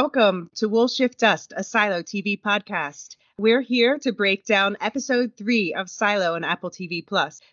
welcome to Wool Shift Dust, a Silo TV podcast. We're here to break down episode 3 of Silo on Apple TV+.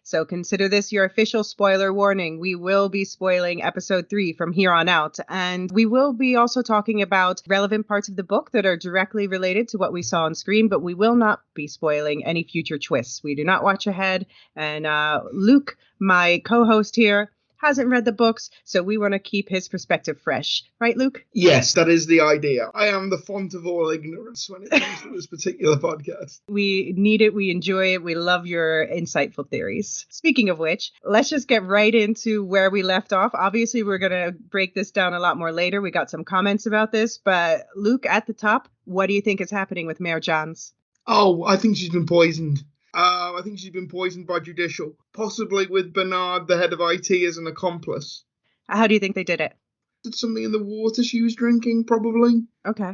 So consider this your official spoiler warning. We will be spoiling episode 3 from here on out. And we will be also talking about relevant parts of the book that are directly related to what we saw on screen, but we will not be spoiling any future twists. We do not watch ahead. And Luke, my co-host here, hasn't read the books, so we want to keep his perspective fresh. Right, Luke? Yes, that is the idea. I am the font of all ignorance when it comes to this particular podcast. We need it. We enjoy it. We love your insightful theories. Speaking of which, let's just get right into where we left off. Obviously, we're going to break this down a lot more later. We got some comments about this, but Luke, at the top, what do you think is happening with Mayor Johns? Oh, I think she's been poisoned. I think she's been poisoned by Judicial, possibly with Bernard, the head of IT, as an accomplice. How do you think they did it? Did something in the water she was drinking, probably. Okay.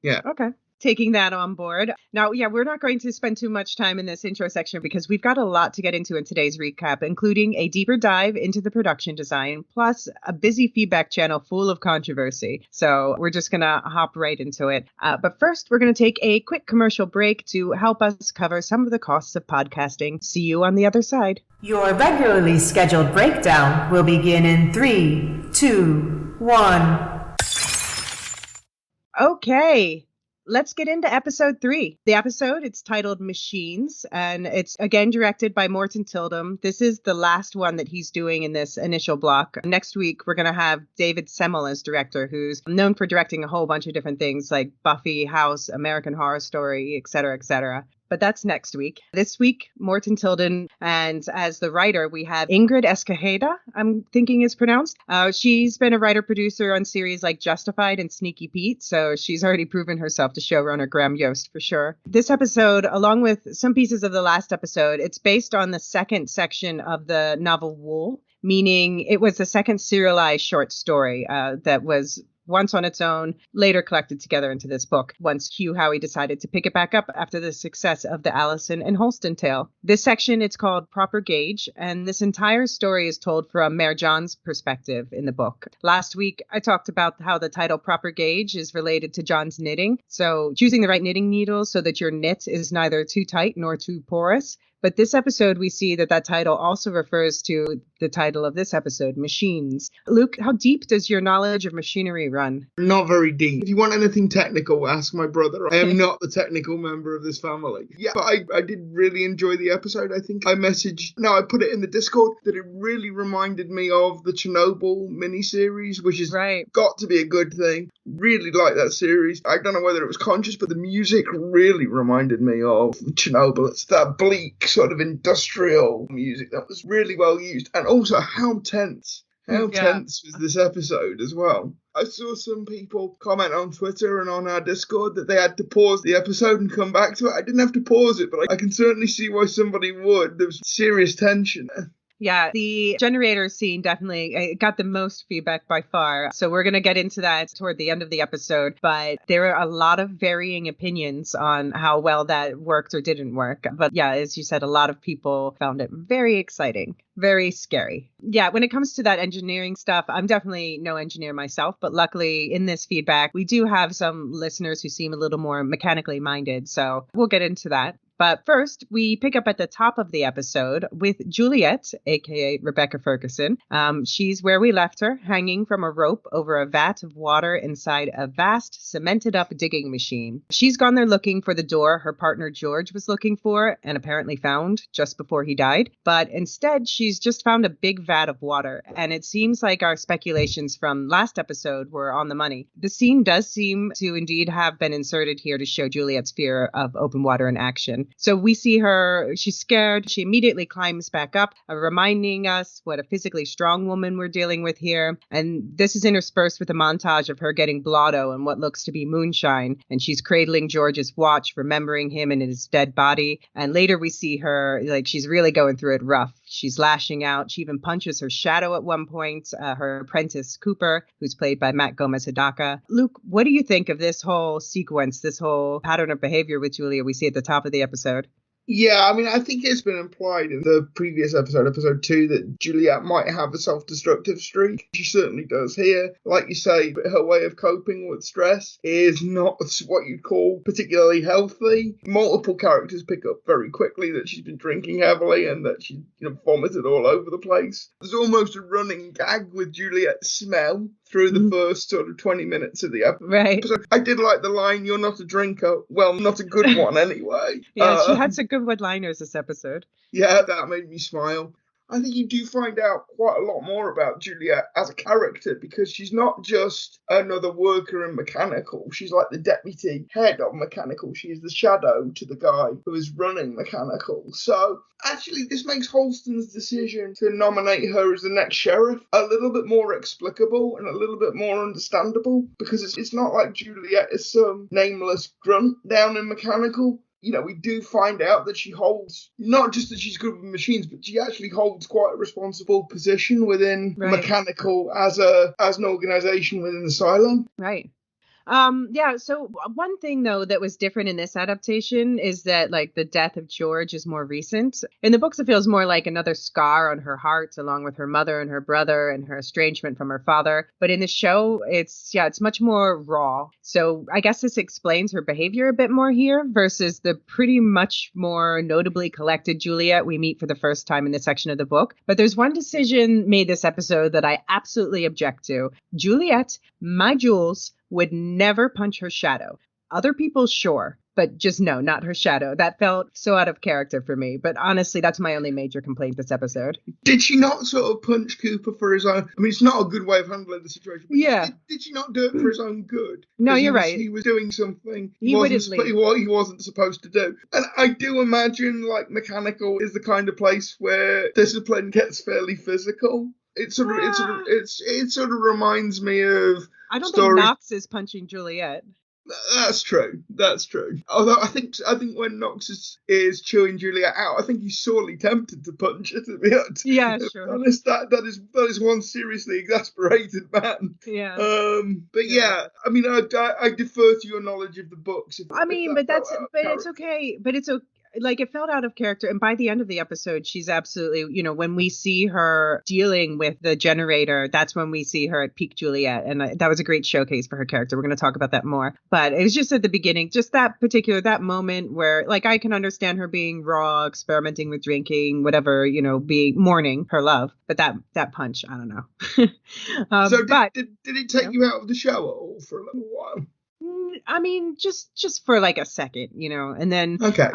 Yeah. Okay. Taking that on board. Now, we're not going to spend too much time in this intro section because we've got a lot to get into in today's recap, including a deeper dive into the production design, plus a busy feedback channel full of controversy. So we're just going to hop right into it. But first, we're going to take a quick commercial break to help us cover some of the costs of podcasting. See you on the other side. Your regularly scheduled breakdown will begin in 3, 2, 1. Okay. Let's get into episode 3. The episode, it's titled Machines, and it's again directed by Morton Tildum. This is the last one that he's doing in this initial block. Next week, we're going to have David Semmel as director, who's known for directing a whole bunch of different things like Buffy, House, American Horror Story, etc., etc. But that's next week. This week, Morton Tildum, and as the writer, we have Ingrid Escajeda, I'm thinking is pronounced. She's been a writer-producer on series like Justified and Sneaky Pete, so she's already proven herself to showrunner Graham Yost for sure. This episode, along with some pieces of the last episode, it's based on the second section of the novel Wool, meaning it was the second serialized short story that was once on its own, later collected together into this book, once Hugh Howey decided to pick it back up after the success of the Allison and Holston tale. This section, it's called Proper Gauge, and this entire story is told from Mayor John's perspective in the book. Last week, I talked about how the title Proper Gauge is related to John's knitting, so choosing the right knitting needle so that your knit is neither too tight nor too porous. But this episode, we see that title also refers to the title of this episode, Machines. Luke, how deep does your knowledge of machinery run? Not very deep. If you want anything technical, ask my brother. I am not the technical member of this family. Yeah, but I did really enjoy the episode. I think I put it in the Discord, that it really reminded me of the Chernobyl miniseries, which has got to be a good thing. Really like that series. I don't know whether it was conscious, but the music really reminded me of Chernobyl. It's that bleak sort of industrial music that was really well used. And also how tense was this episode as well. I saw some people comment on Twitter and on our Discord that they had to pause the episode and come back to it. I didn't have to pause it, but I can certainly see why somebody would. There was serious tension. Yeah, the generator scene definitely got the most feedback by far. So we're going to get into that toward the end of the episode. But there are a lot of varying opinions on how well that worked or didn't work. But yeah, as you said, a lot of people found it very exciting, very scary. Yeah, when it comes to that engineering stuff, I'm definitely no engineer myself. But luckily in this feedback, we do have some listeners who seem a little more mechanically minded. So we'll get into that. But first, we pick up at the top of the episode with Juliet, a.k.a. Rebecca Ferguson. She's where we left her, hanging from a rope over a vat of water inside a vast, cemented-up digging machine. She's gone there looking for the door her partner George was looking for and apparently found just before he died. But instead, she's just found a big vat of water, and it seems like our speculations from last episode were on the money. The scene does seem to indeed have been inserted here to show Juliet's fear of open water in action. So we see her, she's scared. She immediately climbs back up, reminding us what a physically strong woman we're dealing with here. And this is interspersed with a montage of her getting blotto and what looks to be moonshine. And she's cradling George's watch, remembering him and his dead body. And later we see her, like, she's really going through it rough. She's lashing out. She even punches her shadow at one point, her apprentice Cooper, who's played by Matt Gomez-Hidaka. Luke, what do you think of this whole sequence, this whole pattern of behavior with Julia we see at the top of the episode? Yeah, I mean, I think it's been implied in the previous episode 2, that Juliet might have a self-destructive streak. She certainly does here. Like you say, her way of coping with stress is not what you'd call particularly healthy. Multiple characters pick up very quickly that she's been drinking heavily and that she, vomited all over the place. There's almost a running gag with Juliet's smell through the first sort of 20 minutes of the episode. Right. I did like the line, "You're not a drinker." Well, not a good one anyway. Yeah, she had some good one-liners this episode. Yeah, that made me smile. I think you do find out quite a lot more about Juliet as a character, because she's not just another worker in Mechanical. She's like the deputy head of Mechanical. She is the shadow to the guy who is running Mechanical. So actually, this makes Holston's decision to nominate her as the next sheriff a little bit more explicable and a little bit more understandable, because it's not like Juliet is some nameless grunt down in Mechanical. We do find out that she holds, not just that she's good with machines, but she actually holds quite a responsible position within Mechanical as an organization within the silo. Right. Yeah, so one thing though that was different in this adaptation is that like the death of George is more recent. In the books it feels more like another scar on her heart, along with her mother and her brother and her estrangement from her father. But in the show it's much more raw. So I guess this explains her behavior a bit more here versus the pretty much more notably collected Juliet we meet for the first time in this section of the book. But there's one decision made this episode that I absolutely object to. Juliet, my Jules, would never punch her shadow. Other people, sure, but just no, not her shadow. That felt so out of character for me. But honestly, that's my only major complaint this episode. Did she not sort of punch Cooper for his own? I mean, it's not a good way of handling the situation. But yeah. Did she not do it for his own good? No, you're right. He was doing something he wasn't supposed to do. And I do imagine like Mechanical is the kind of place where discipline gets fairly physical. It sort of reminds me of. I don't think Knox is punching Juliet. That's true. Although I think when Knox is chewing Juliet out, I think he's sorely tempted to punch her. To be honest, yeah, sure. Honest, that is one seriously exasperated man. Yeah. But yeah, I mean, I defer to your knowledge of the books. It's okay. But it's okay. Like, it felt out of character. And by the end of the episode, she's absolutely, when we see her dealing with the generator, that's when we see her at peak Juliet. And that was a great showcase for her character. We're going to talk about that more. But it was just at the beginning, just that moment where, like, I can understand her being raw, experimenting with drinking, whatever, being mourning her love. But that punch, I don't know. So did it take you out of the show at all for a little while? I mean, just for like a second, and then, okay.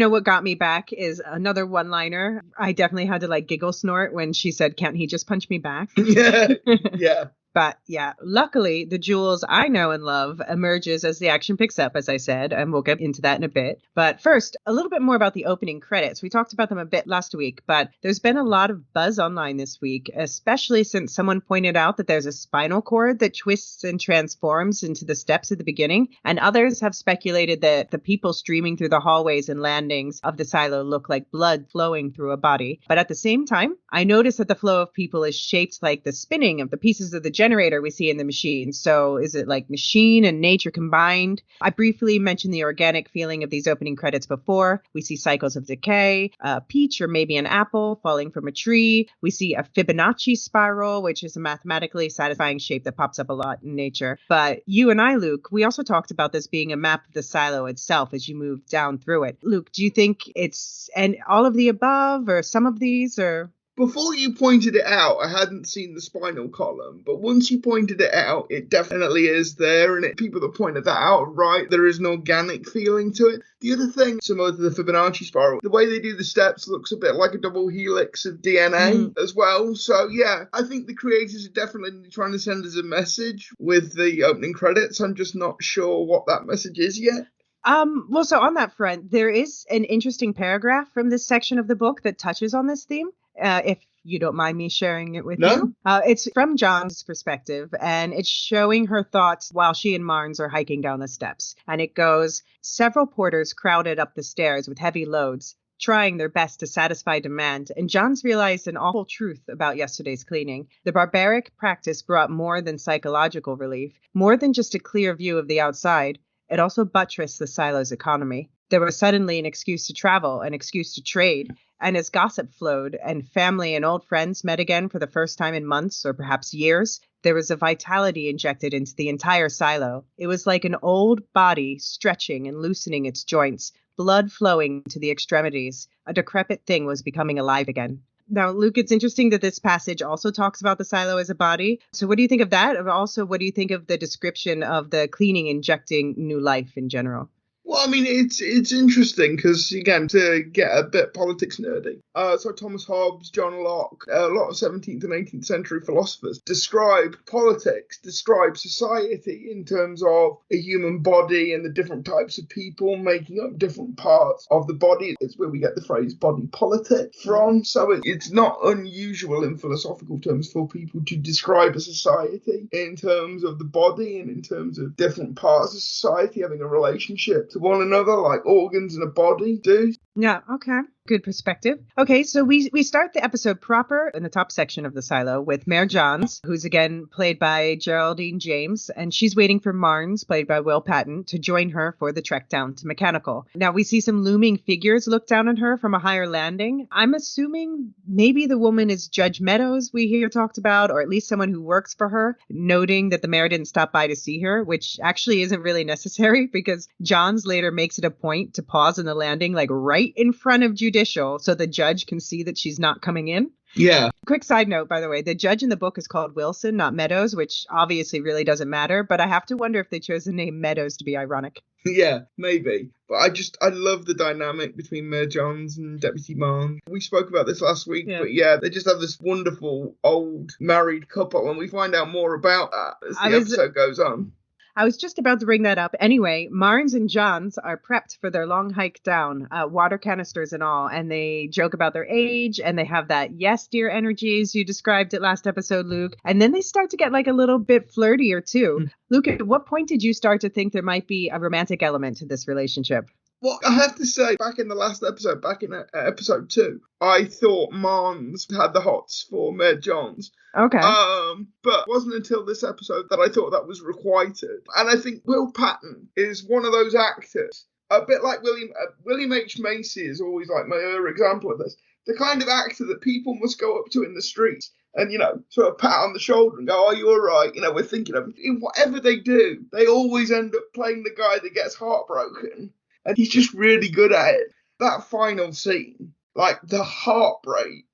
What got me back is another one-liner. I definitely had to like giggle snort when she said, "Can't he just punch me back?" Yeah. But yeah, luckily, the Jules I know and love emerges as the action picks up, as I said, and we'll get into that in a bit. But first, a little bit more about the opening credits. We talked about them a bit last week, but there's been a lot of buzz online this week, especially since someone pointed out that there's a spinal cord that twists and transforms into the steps at the beginning, and others have speculated that the people streaming through the hallways and landings of the silo look like blood flowing through a body. But at the same time, I noticed that the flow of people is shaped like the spinning of the pieces of the generator we see in the machine. So is it like machine and nature combined? I briefly mentioned the organic feeling of these opening credits before. We see cycles of decay, a peach or maybe an apple falling from a tree. We see a Fibonacci spiral, which is a mathematically satisfying shape that pops up a lot in nature. But you and I, Luke, we also talked about this being a map of the silo itself as you move down through it. Luke, do you think it's all of the above or some of these or... Before you pointed it out, I hadn't seen the spinal column, but once you pointed it out, it definitely is there, and people that pointed that out are right. There is an organic feeling to it. The other thing, similar to the Fibonacci spiral, the way they do the steps looks a bit like a double helix of DNA as well. So yeah, I think the creators are definitely trying to send us a message with the opening credits. I'm just not sure what that message is yet. Well, so on that front, there is an interesting paragraph from this section of the book that touches on this theme. If you don't mind me sharing it with you. It's from John's perspective, and it's showing her thoughts while she and Marnes are hiking down the steps. And it goes, several porters crowded up the stairs with heavy loads, trying their best to satisfy demand, and John's realized an awful truth about yesterday's cleaning. The barbaric practice brought more than psychological relief, more than just a clear view of the outside. it also buttressed the silo's economy. There was suddenly an excuse to travel, an excuse to trade, and as gossip flowed and family and old friends met again for the first time in months or perhaps years, there was a vitality injected into the entire silo. It was like an old body stretching and loosening its joints, blood flowing to the extremities. A decrepit thing was becoming alive again. Now, Luke, it's interesting that this passage also talks about the silo as a body. So what do you think of that? And also, what do you think of the description of the cleaning injecting new life in general? Well, I mean, it's interesting because, again, to get a bit politics nerdy, so Thomas Hobbes, John Locke, a lot of 17th and 18th century philosophers describe politics, describe society in terms of a human body and the different types of people making up different parts of the body. It's where we get the phrase body politic from. So it's not unusual in philosophical terms for people to describe a society in terms of the body and in terms of different parts of society having a relationship to one another, like organs in a body do. Yeah, okay. Good perspective. Okay, so we start the episode proper in the top section of the silo with Mare Johns, who's again played by Geraldine James, and she's waiting for Marnes, played by Will Patton, to join her for the trek down to Mechanical. Now, we see some looming figures look down on her from a higher landing. I'm assuming maybe the woman is Judge Meadows we hear talked about, or at least someone who works for her, noting that the mayor didn't stop by to see her, which actually isn't really necessary because Johns later makes it a point to pause in the landing, like right in front of Judicial, so the judge can see that she's not coming in. Yeah. Quick side note, by the way, the judge in the book is called Wilson, not Meadows, which obviously really doesn't matter, but I have to wonder if they chose the name Meadows to be ironic. Yeah, maybe. But I love the dynamic between Mayor Johns and Deputy Marnes. We spoke about this last week, but yeah, they just have this wonderful old married couple, and we find out more about that as the episode goes on. I was just about to bring that up. Anyway, Marnes and Johns are prepped for their long hike down, water canisters and all, and they joke about their age, and they have that yes, dear energy, as you described it last episode, Luke. And then they start to get like a little bit flirtier, too. Luke, at what point did you start to think there might be a romantic element to this relationship? Well, I have to say, back in the last episode, back in episode 2, I thought Marnes had the hots for Mayor Johns. Okay. But it wasn't until this episode that I thought that was requited. And I think Will Patton is one of those actors, a bit like William H. Macy is always like my example of this. The kind of actor that people must go up to in the streets and, sort of pat on the shoulder and go, "Are you all right?" We're thinking of in whatever they do, they always end up playing the guy that gets heartbroken. And he's just really good at it. That final scene, like the heartbreak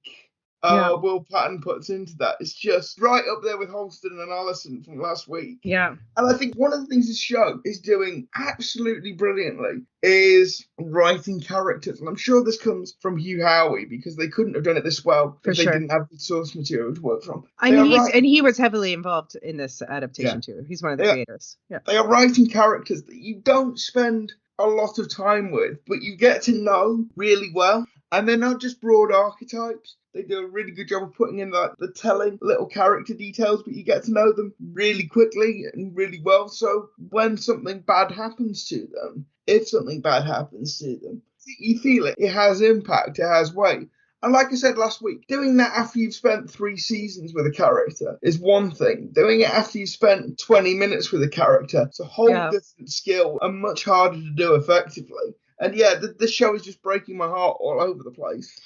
Will Patton puts into that, is just right up there with Holston and Allison from last week. Yeah. And I think one of the things this show is doing absolutely brilliantly is writing characters. And I'm sure this comes from Hugh Howey, because they couldn't have done it this well if they didn't have the source material to work from. He was heavily involved in this adaptation too. He's one of the creators. Yeah. They are writing characters that you don't spend a lot of time with, but you get to know really well. And they're not just broad archetypes. They do a really good job of putting in the telling little character details, but you get to know them really quickly and really well. So when something bad happens to them, if something bad happens to them, you feel it. It has impact. It has weight. And like I said last week, doing that after you've spent 3 seasons with a character is one thing. Doing it after you've spent 20 minutes with a character, it's a whole different skill and much harder to do effectively. And the show is just breaking my heart all over the place.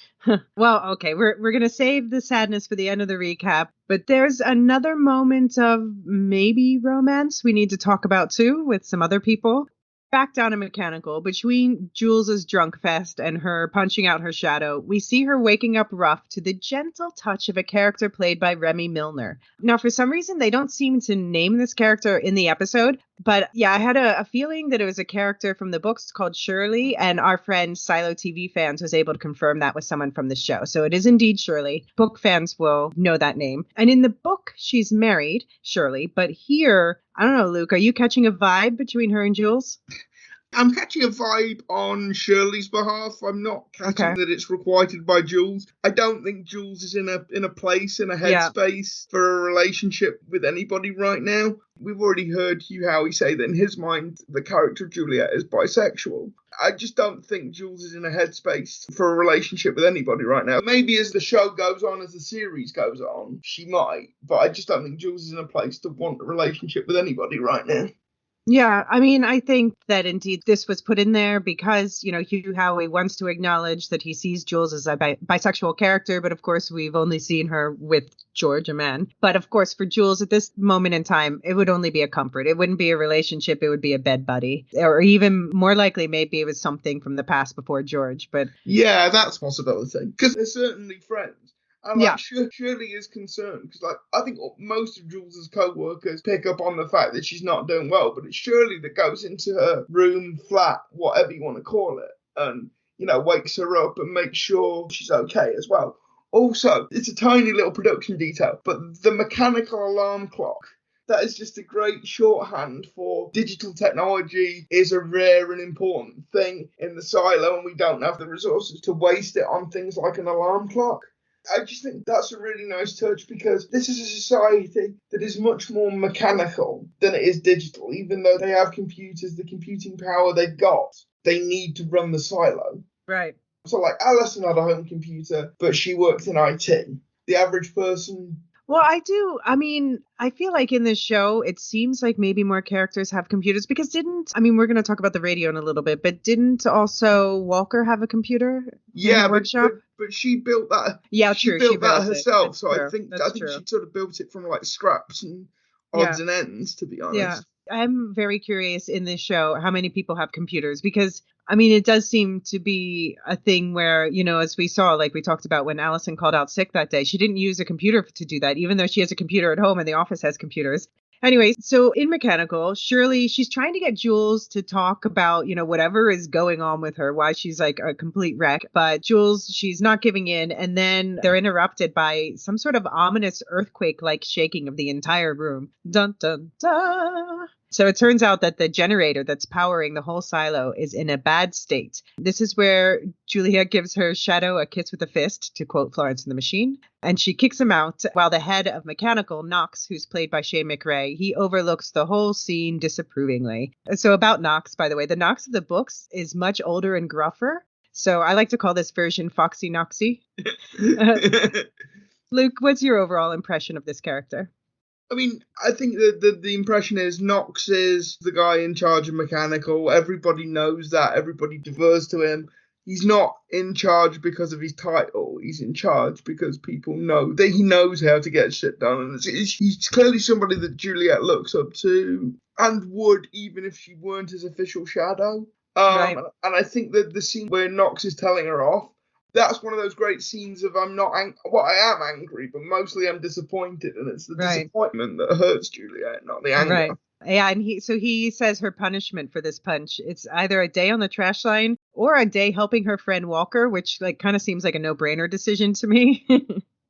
Well, okay, we're going to save the sadness for the end of the recap, but there's another moment of maybe romance we need to talk about too with some other people. Back down in Mechanical, between Jules's drunk fest and her punching out her shadow, we see her waking up rough to the gentle touch of a character played by Remy Milner. Now, for some reason, they don't seem to name this character in the episode, but I had a feeling that it was a character from the books called Shirley, and our friend Silo TV Fans was able to confirm that with someone from the show. So it is indeed Shirley. Book fans will know that name. And in the book, she's married, Shirley, but here, I don't know, Luke, are you catching a vibe between her and Jules? I'm catching a vibe on Shirley's behalf. I'm not catching that it's requited by Jules. I don't think Jules is in a place, in a headspace for a relationship with anybody right now. We've already heard Hugh Howey say that in his mind, the character of Juliet is bisexual. I just don't think Jules is in a headspace for a relationship with anybody right now. Maybe as the show goes on, as the series goes on, she might. But I just don't think Jules is in a place to want a relationship with anybody right now. Yeah, I mean, I think that indeed this was put in there because, Hugh Howey wants to acknowledge that he sees Jules as a bisexual character, but of course we've only seen her with George, a man. But of course, for Jules at this moment in time, it would only be a comfort. It wouldn't be a relationship. It would be a bed buddy, or even more likely, maybe it was something from the past before George. But yeah, that's a possibility because they're certainly friends. And yeah, Shirley is concerned because, I think most of Jules's co-workers pick up on the fact that she's not doing well, but it's Shirley that goes into her room, flat, whatever you want to call it, and wakes her up and makes sure she's okay as well. Also, it's a tiny little production detail, but the mechanical alarm clock. That is just a great shorthand for digital technology is a rare and important thing in the silo, and we don't have the resources to waste it on things like an alarm clock. I just think that's a really nice touch because this is a society that is much more mechanical than it is digital. Even though they have computers, the computing power they've got, they need to run the silo. right. So Alison had a home computer, but she worked in IT. The average person... Well, I feel like in this show, it seems like maybe more characters have computers because we're going to talk about the radio in a little bit, but didn't also Walker have a computer in her workshop? But she built that. Yeah, she true. Built that herself. So true. I think true. she sort of built it from scraps and odds and ends, to be honest. Yeah. I'm very curious in this show how many people have computers because, it does seem to be a thing where, as we saw, like we talked about when Allison called out sick that day, she didn't use a computer to do that, even though she has a computer at home and the office has computers. Anyway, so in Mechanical, Shirley, she's trying to get Jules to talk about, whatever is going on with her, why she's like a complete wreck. But Jules, she's not giving in. And then they're interrupted by some sort of ominous earthquake-like shaking of the entire room. Dun, dun, dun. So it turns out that the generator that's powering the whole silo is in a bad state. This is where Juliet gives her shadow a kiss with a fist, to quote Florence and the Machine. And she kicks him out while the head of Mechanical, Knox, who's played by Shane McRae, he overlooks the whole scene disapprovingly. So about Knox, by the way, the Knox of the books is much older and gruffer. So I like to call this version Foxy Knoxy. Luke, what's your overall impression of this character? I think that the impression is Knox is the guy in charge of Mechanical. Everybody knows that. Everybody defers to him. He's not in charge because of his title. He's in charge because people know that he knows how to get shit done. And he's clearly somebody that Juliet looks up to and would even if she weren't his official shadow. Right. And I think that the scene where Knox is telling her off, that's one of those great scenes of I am angry, but mostly I'm disappointed. And it's the disappointment that hurts Juliet, not the anger. Right. Yeah, and he says her punishment for this punch, it's either a day on the trash line or a day helping her friend Walker, which kind of seems like a no-brainer decision to me.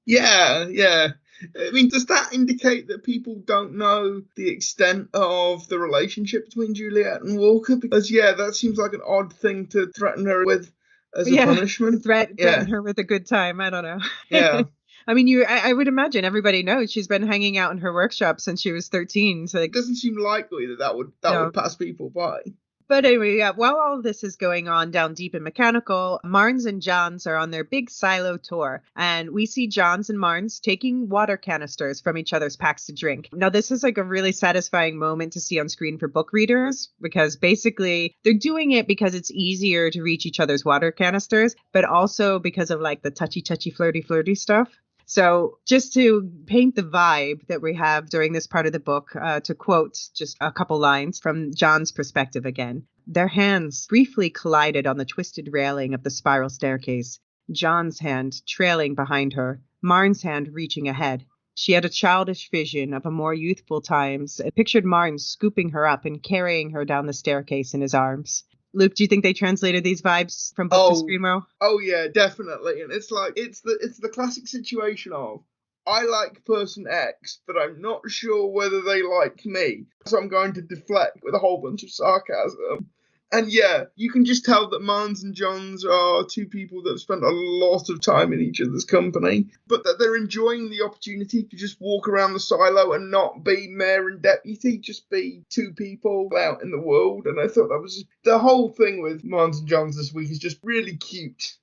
Yeah. Does that indicate that people don't know the extent of the relationship between Juliet and Walker? Because, that seems like an odd thing to threaten her with as a punishment. Threaten her with a good time. I don't know. Yeah. I would imagine everybody knows she's been hanging out in her workshop since she was 13. So it doesn't seem likely that would pass people by. But anyway, while all this is going on down deep in Mechanical, Marnes and Johns are on their big silo tour. And we see Johns and Marnes taking water canisters from each other's packs to drink. Now, this is like a really satisfying moment to see on screen for book readers, because basically they're doing it because it's easier to reach each other's water canisters, but also because of the touchy, flirty stuff. So just to paint the vibe that we have during this part of the book, to quote just a couple lines from John's perspective again. Their hands briefly collided on the twisted railing of the spiral staircase. John's hand trailing behind her, Marne's hand reaching ahead. She had a childish vision of a more youthful times and pictured Marnes scooping her up and carrying her down the staircase in his arms. Luke, do you think they translated these vibes from book to screen row? Oh yeah, definitely. And it's the classic situation of I like person X, but I'm not sure whether they like me. So I'm going to deflect with a whole bunch of sarcasm. And you can just tell that Marnes and Johns are two people that have spent a lot of time in each other's company, but that they're enjoying the opportunity to just walk around the silo and not be mayor and deputy, just be two people out in the world. And I thought that was the whole thing with Marnes and Johns this week is just really cute.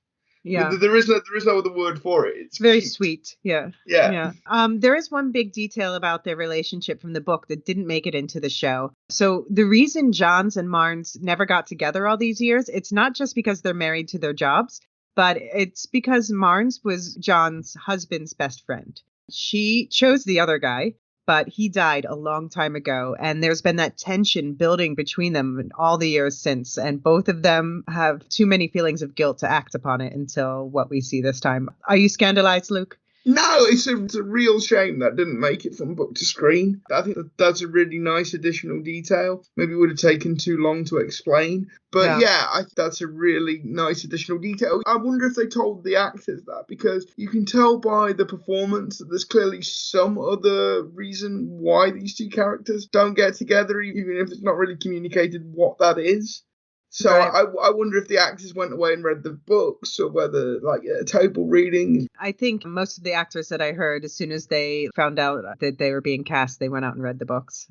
Yeah. There is no other word for it. It's very cute. sweet. Yeah. Yeah. Yeah. There is one big detail about their relationship from the book that didn't make it into the show. So the reason Johns and Marnes never got together all these years, it's not just because they're married to their jobs, but it's because Marnes was John's husband's best friend. She chose the other guy, but he died a long time ago. And there's been that tension building between them in all the years since. And both of them have too many feelings of guilt to act upon it until what we see this time. Are you scandalized, Luke? No, it's a real shame that didn't make it from book to screen. I think that's a really nice additional detail. Maybe it would have taken too long to explain. But yeah, I think that's a really nice additional detail. I wonder if they told the actors that, because you can tell by the performance that there's clearly some other reason why these two characters don't get together, even if it's not really communicated what that is. So right. I wonder if the actors went away and read the books, or whether a table reading. I think most of the actors that I heard, as soon as they found out that they were being cast, they went out and read the books.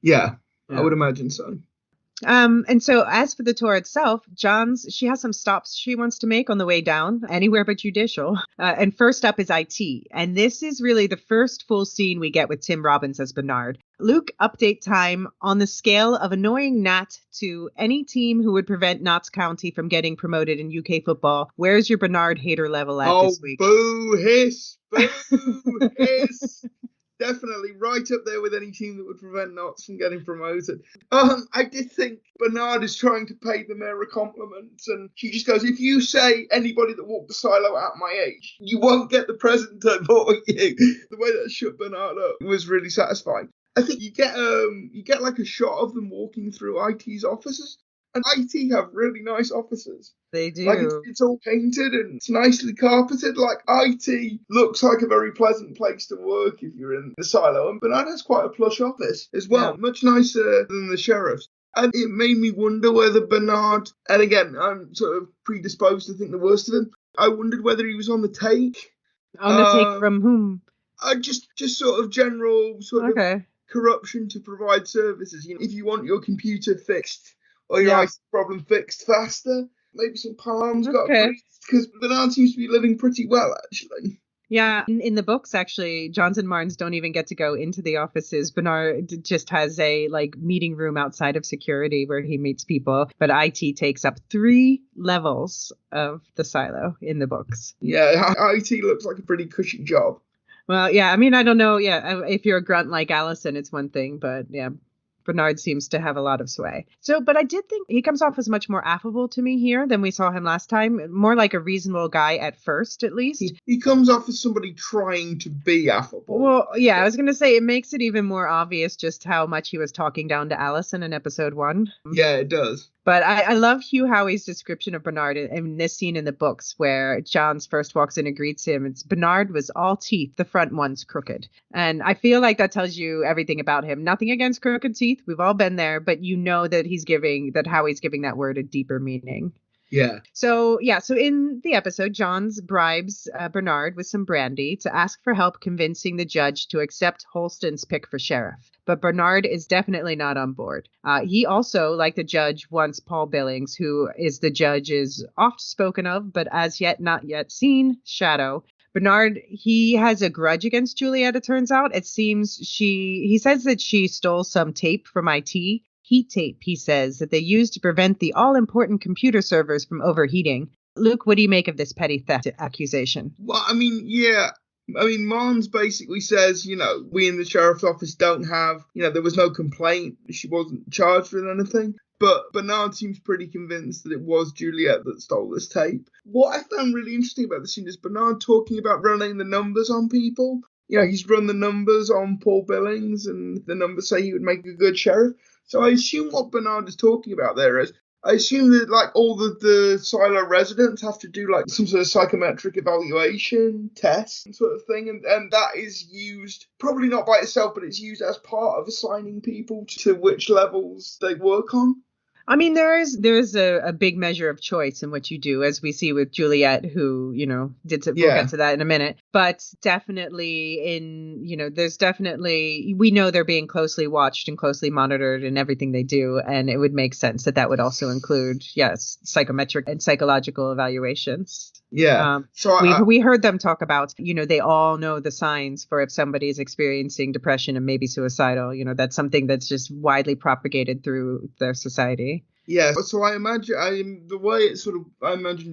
Yeah. I would imagine so. And so as for the tour itself, she has some stops she wants to make on the way down, anywhere but judicial. And first up is IT. And this is really the first full scene we get with Tim Robbins as Bernard. Luke, update time on the scale of annoying Nat to any team who would prevent Notts County from getting promoted in UK football. Where's your Bernard hater level at this week? Boo hiss! Boo hiss! Definitely right up there with any team that would prevent Notts from getting promoted. I did think Bernard is trying to pay the mayor a compliment, and she just goes, if you say anybody that walked the silo at my age, you won't get the present I bought you. The way that shut Bernard up was really satisfying. I think you get like a shot of them walking through IT's offices. And IT have really nice offices. They do. Like, it's all painted and it's nicely carpeted. Like, IT looks like a very pleasant place to work if you're in the silo. And Bernard has quite a plush office as well. Yeah. Much nicer than the sheriff's. And it made me wonder whether Bernard, and again, I'm sort of predisposed to think the worst of him, I wondered whether he was on the take. On the take from whom? Just sort of general sort of corruption to provide services. You know, if you want your computer fixed, or your IT problem fixed faster, maybe some palms got greased, because Bernard seems to be living pretty well, actually. Yeah, in the books, actually, Johns and Marnes don't even get to go into the offices. Bernard just has a meeting room outside of security where he meets people, but IT takes up 3 levels of the silo in the books. Yeah, IT looks like a pretty cushy job. Well, yeah, I mean, I don't know. Yeah, if you're a grunt like Allison, it's one thing, but yeah. Bernard seems to have a lot of sway. So, but I did think he comes off as much more affable to me here than we saw him last time. More like a reasonable guy at first, at least. He comes off as somebody trying to be affable. Well, yeah, I was going to say it makes it even more obvious just how much he was talking down to Allison in episode 1. Yeah, it does. But I love Hugh Howey's description of Bernard in this scene in the books where Johns first walks in and greets him. It's Bernard was all teeth, the front one's crooked. And I feel like that tells you everything about him. Nothing against crooked teeth. We've all been there, but you know that Howey's giving that word a deeper meaning. Yeah. So in the episode, Johns bribes Bernard with some brandy to ask for help convincing the judge to accept Holston's pick for sheriff. But Bernard is definitely not on board. He also, like the judge, wants Paul Billings, who is the judge's oft spoken of, but as yet not yet seen, shadow. Bernard, he has a grudge against Juliet, it turns out. It seems he says that she stole some tape from IT. Heat tape, he says, that they used to prevent the all-important computer servers from overheating. Luke, what do you make of this petty theft accusation? Well, I mean, yeah. Marnes basically says, we in the sheriff's office don't have, there was no complaint. She wasn't charged with anything. But Bernard seems pretty convinced that it was Juliet that stole this tape. What I found really interesting about the scene is Bernard talking about running the numbers on people. He's run the numbers on Paul Billings, and the numbers say he would make a good sheriff. So I assume what Bernard is talking about there is, I assume that all the silo residents have to do some sort of psychometric evaluation test sort of thing, and that is used, probably not by itself, but it's used as part of assigning people to which levels they work on. I mean, there is a big measure of choice in what you do, as we see with Juliet, who, we'll get to that in a minute. But definitely we know they're being closely watched and closely monitored in everything they do. And it would make sense that would also include, yes, psychometric and psychological evaluations. Yeah. We heard them talk about, they all know the signs for if somebody is experiencing depression and maybe suicidal. That's something that's just widely propagated through their society. Yeah, so I imagined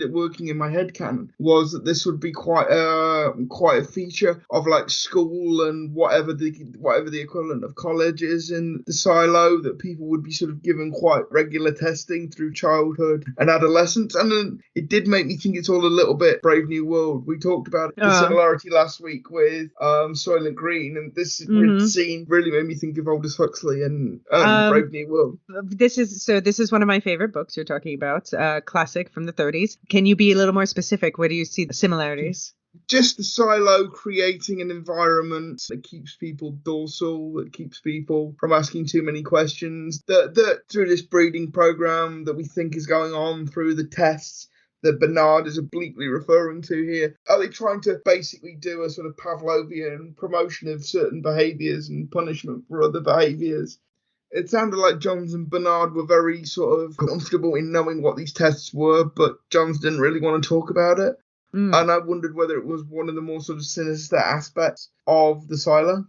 it working in my head canon was that this would be quite a feature of like school and whatever the equivalent of college is in the silo, that people would be sort of given quite regular testing through childhood and adolescence. And then it did make me think it's all a little bit Brave New World. We talked about the similarity last week with Soylent Green, and this scene really made me think of Aldous Huxley and Brave New World. This is one of my favorite books you're talking about, classic from the 30s. Can you be a little more specific? Where do you see the similarities? Just the silo creating an environment that keeps people docile, that keeps people from asking too many questions, that through this breeding program that we think is going on, through the tests that Bernard is obliquely referring to here, are they trying to basically do a sort of Pavlovian promotion of certain behaviours and punishment for other behaviours? It sounded like Johns and Bernard were very sort of comfortable in knowing what these tests were, but Johns didn't really want to talk about it. And I wondered whether it was one of the more sort of sinister aspects of the silo.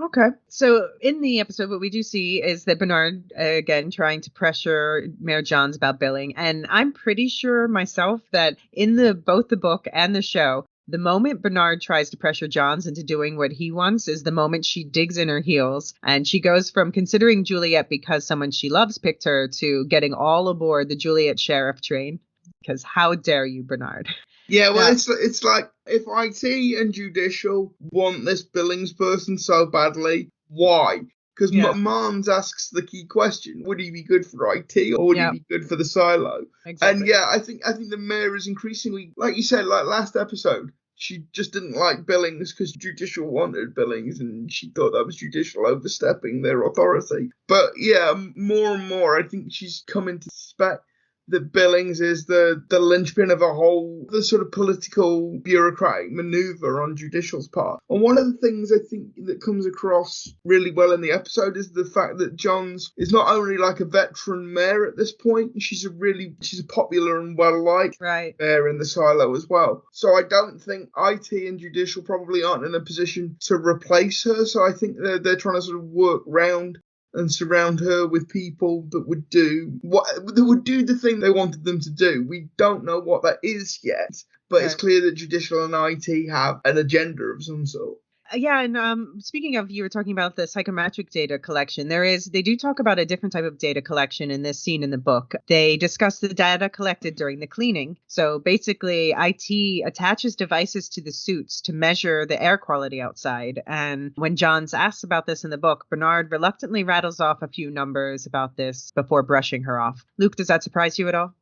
Okay. So in the episode, what we do see is that Bernard, again, trying to pressure Mayor Johns about billing. And I'm pretty sure myself that in both the book and the show, the moment Bernard tries to pressure Johns into doing what he wants is the moment she digs in her heels, and she goes from considering Juliet because someone she loves picked her to getting all aboard the Juliet sheriff train. Because how dare you, Bernard? Yeah, well, it's like if IT and Judicial want this Billings person so badly, why? Because Marnes asks the key question: would he be good for IT or would he be good for the silo? Exactly. And I think the mayor is increasingly, like you said, like last episode, she just didn't like Billings because Judicial wanted Billings, and she thought that was Judicial overstepping their authority. But more and more, I think she's coming to suspect that Billings is the linchpin of the sort of political bureaucratic maneuver on Judicial's part. And one of the things I think that comes across really well in the episode is the fact that Johns is not only like a veteran mayor at this point, she's a popular and well-liked mayor in the silo as well. So I don't think IT and Judicial probably aren't in a position to replace her. So I think they're trying to sort of work round and surround her with people that would do the thing they wanted them to do. We don't know what that is yet, but it's clear that Judicial and IT have an agenda of some sort. Yeah, and speaking of, you were talking about the psychometric data collection. They do talk about a different type of data collection in this scene in the book. They discuss the data collected during the cleaning. So basically, IT attaches devices to the suits to measure the air quality outside. And when Johns asks about this in the book, Bernard reluctantly rattles off a few numbers about this before brushing her off. Luke, does that surprise you at all?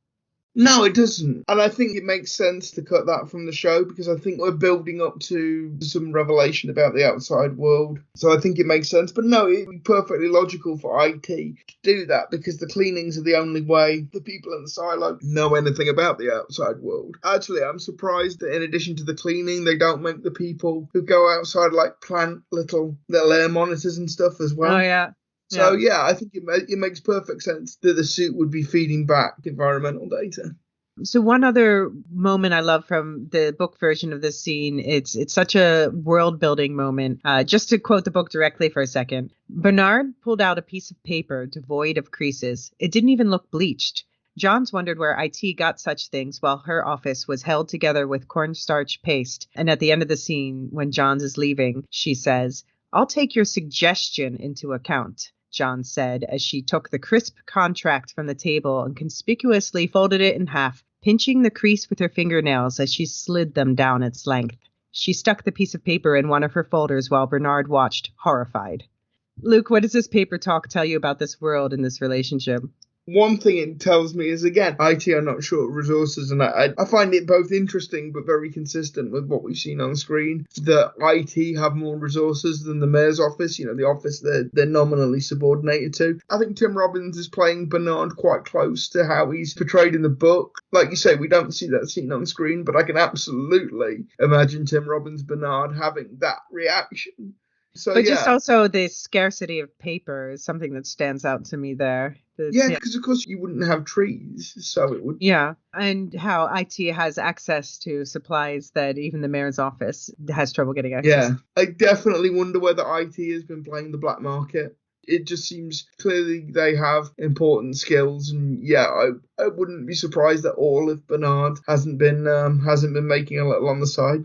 No, it doesn't. And I think it makes sense to cut that from the show because I think we're building up to some revelation about the outside world. So I think it makes sense. But no, it'd be perfectly logical for IT to do that because the cleanings are the only way the people in the silo know anything about the outside world. Actually, I'm surprised that in addition to the cleaning, they don't make the people who go outside like plant little air monitors and stuff as well. Oh, yeah. So, I think it makes perfect sense that the suit would be feeding back environmental data. So one other moment I love from the book version of this scene, it's such a world-building moment. Just to quote the book directly for a second, Bernard pulled out a piece of paper devoid of creases. It didn't even look bleached. Johns wondered where IT got such things while her office was held together with cornstarch paste. And at the end of the scene, when Johns is leaving, she says, "I'll take your suggestion into account," Johns said as she took the crisp contract from the table and conspicuously folded it in half, pinching the crease with her fingernails as she slid them down its length. She stuck the piece of paper in one of her folders while Bernard watched, horrified. Luke, what does this paper talk tell you about this world and this relationship? One thing it tells me is, again, IT are not short of resources, and I find it both interesting but very consistent with what we've seen on screen, that IT have more resources than the mayor's office, the office they're nominally subordinated to. I think Tim Robbins is playing Bernard quite close to how he's portrayed in the book. Like you say, we don't see that scene on screen, but I can absolutely imagine Tim Robbins' Bernard having that reaction. So, but just also the scarcity of paper is something that stands out to me there. Because of course you wouldn't have trees, so it would. Yeah, and how IT has access to supplies that even the mayor's office has trouble getting access. Yeah, I definitely wonder whether IT has been playing the black market. It just seems clearly they have important skills, and I wouldn't be surprised at all if Bernard hasn't been making a little on the side.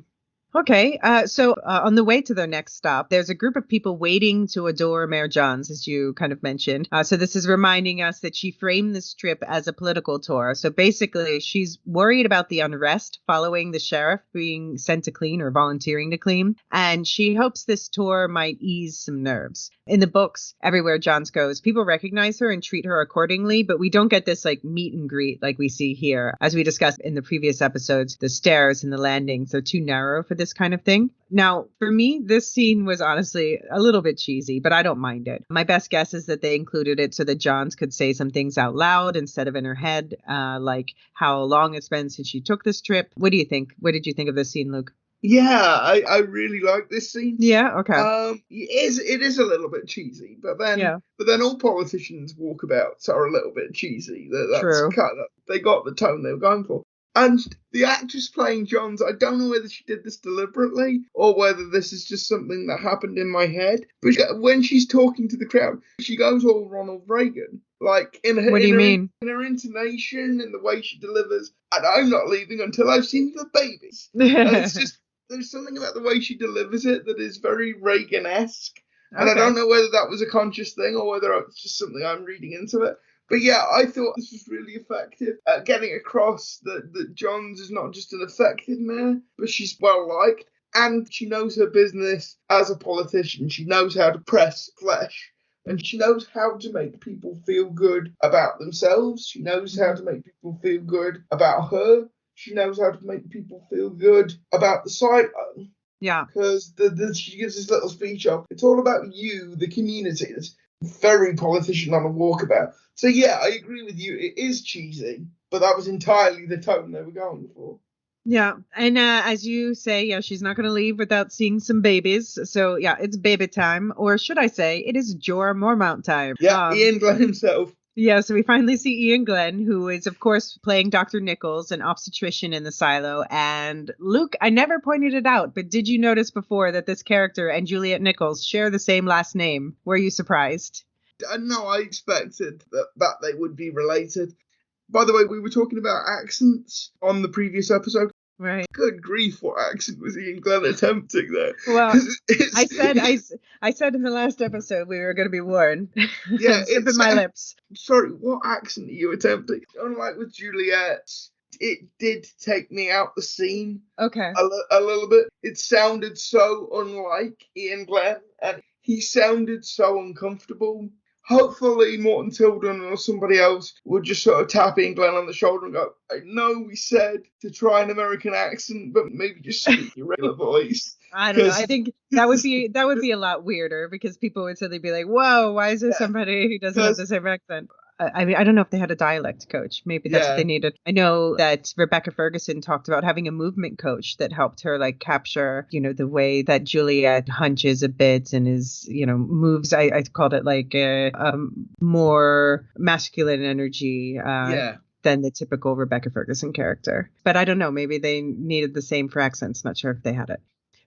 Okay, so on the way to their next stop, there's a group of people waiting to adore Mayor Johns, as you kind of mentioned. So this is reminding us that she framed this trip as a political tour. So basically, she's worried about the unrest following the sheriff being sent to clean or volunteering to clean. And she hopes this tour might ease some nerves. In the books, everywhere Johns goes, people recognize her and treat her accordingly, but we don't get this like meet and greet like we see here. As we discussed in the previous episodes, the stairs and the landings are too narrow for this kind of thing. Now, for me, this scene was honestly a little bit cheesy, but I don't mind it. My best guess is that they included it so that Johns could say some things out loud instead of in her head, like how long it's been since she took this trip. What do you think? What did you think of this scene, Luke? Yeah, I really like this scene. Yeah, okay. It is a little bit cheesy, but then all politicians walkabouts are a little bit cheesy. That's True. Kind of, they got the tone they were going for. And the actress playing Johns, I don't know whether she did this deliberately or whether this is just something that happened in my head. But when she's talking to the crowd, she goes all Ronald Reagan. Like in her, what do you mean? In her intonation and the way she delivers. And I'm not leaving until I've seen the babies. And it's just, there's something about the way she delivers it that is very Reagan-esque. And I don't know whether that was a conscious thing or whether it's just something I'm reading into it. But yeah, I thought this was really effective at getting across that Johns is not just an effective mayor, but she's well-liked. And she knows her business as a politician. She knows how to press flesh. And she knows how to make people feel good about themselves. She knows how to make people feel good about her. She knows how to make people feel good about the silo. Yeah. Because she gives this little speech of, it's all about you, the community. It's very politician on a walkabout. So yeah, I agree with you. It is cheesy, but that was entirely the tone they were going for. Yeah. And as you say, she's not going to leave without seeing some babies. So yeah, it's baby time. Or should I say, it is Jorah Mormont time. Yeah, Ian Glenn himself. Yeah, so we finally see Ian Glenn, who is, of course, playing Dr. Nichols, an obstetrician in the silo. And Luke, I never pointed it out, but did you notice before that this character and Juliet Nichols share the same last name? Were you surprised? No, I expected that they would be related. By the way, we were talking about accents on the previous episode. Right. Good grief, what accent was Ian Glenn attempting there? Well, I said in the last episode we were going to be warned. Yeah, sipping my lips. Sorry, what accent are you attempting? Unlike with Juliet, it did take me out the scene. Okay. A little bit. It sounded so unlike Ian Glenn, and he sounded so uncomfortable. Hopefully Morton Tilden or somebody else would just sort of tap Ian Glenn on the shoulder and go, I know we said to try an American accent, but maybe just speak your regular voice. I don't know. I think that would be a lot weirder because people would suddenly be like, whoa, why is there somebody who doesn't have the same accent? I mean, I don't know if they had a dialect coach. Maybe that's what they needed. I know that Rebecca Ferguson talked about having a movement coach that helped her like capture, the way that Juliet hunches a bit and is, moves. I called it like a more masculine energy. Than the typical Rebecca Ferguson character. But I don't know. Maybe they needed the same for accents. Not sure if they had it.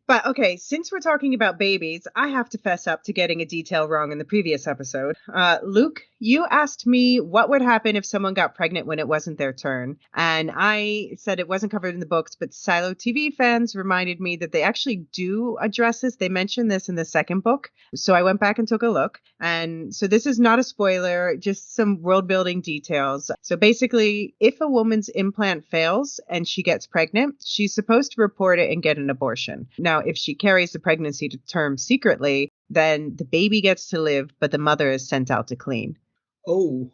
But okay, since we're talking about babies, I have to fess up to getting a detail wrong in the previous episode. Luke, you asked me what would happen if someone got pregnant when it wasn't their turn. And I said it wasn't covered in the books, but Silo TV fans reminded me that they actually do address this. They mentioned this in the second book. So I went back and took a look. And so this is not a spoiler, just some world building details. So basically, if a woman's implant fails and she gets pregnant, she's supposed to report it and get an abortion. Now, if she carries the pregnancy to term secretly, then the baby gets to live, but the mother is sent out to clean. Oh,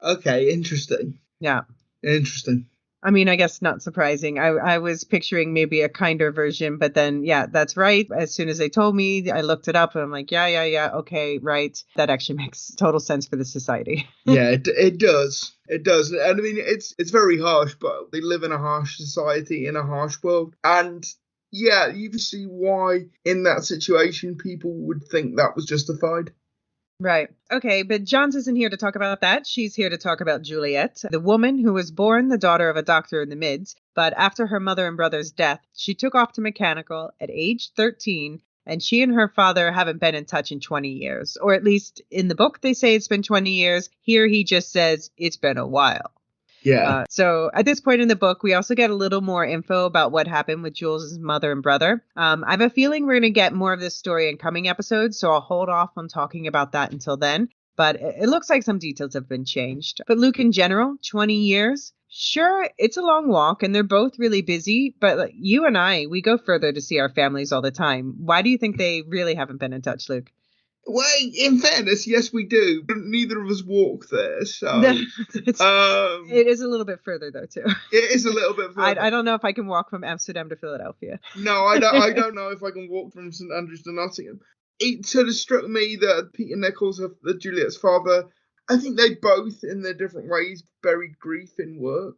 Okay, interesting. Yeah. Interesting. I mean, I guess not surprising. I was picturing maybe a kinder version, but then, yeah, that's right. As soon as they told me, I looked it up and I'm like, yeah. Okay, right. That actually makes total sense for the society. Yeah, it does. It does. And I mean, it's very harsh, but they live in a harsh society, in a harsh world. And yeah, you can see why in that situation people would think that was justified. Right. Okay, but Johns isn't here to talk about that. She's here to talk about Juliet, the woman who was born the daughter of a doctor in the mids, but after her mother and brother's death, she took off to mechanical at age 13, and she and her father haven't been in touch in 20 years. Or at least in the book, they say it's been 20 years. Here he just says it's been a while. Yeah. So at this point in the book, we also get a little more info about what happened with Jules' mother and brother. I have a feeling we're going to get more of this story in coming episodes, so I'll hold off on talking about that until then. But it looks like some details have been changed. But Luke, in general, 20 years, sure, it's a long walk and they're both really busy. But you and I, we go further to see our families all the time. Why do you think they really haven't been in touch, Luke? Well, in fairness, yes, we do. But neither of us walk there, so it is a little bit further, though, too. It is a little bit further. I don't know if I can walk from Amsterdam to Philadelphia. No, I don't know if I can walk from St Andrews to Nottingham. It sort of struck me that Peter Nichols, Juliet's father, I think they both, in their different ways, buried grief in work.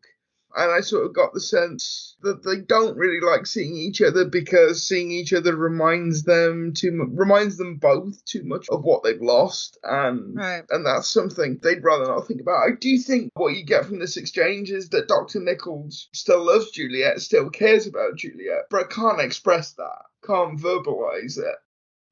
And I sort of got the sense that they don't really like seeing each other because seeing each other reminds them both too much of what they've lost, and that's something they'd rather not think about. I do think what you get from this exchange is that Dr. Nichols still loves Juliet, still cares about Juliet, but can't express that, can't verbalize it.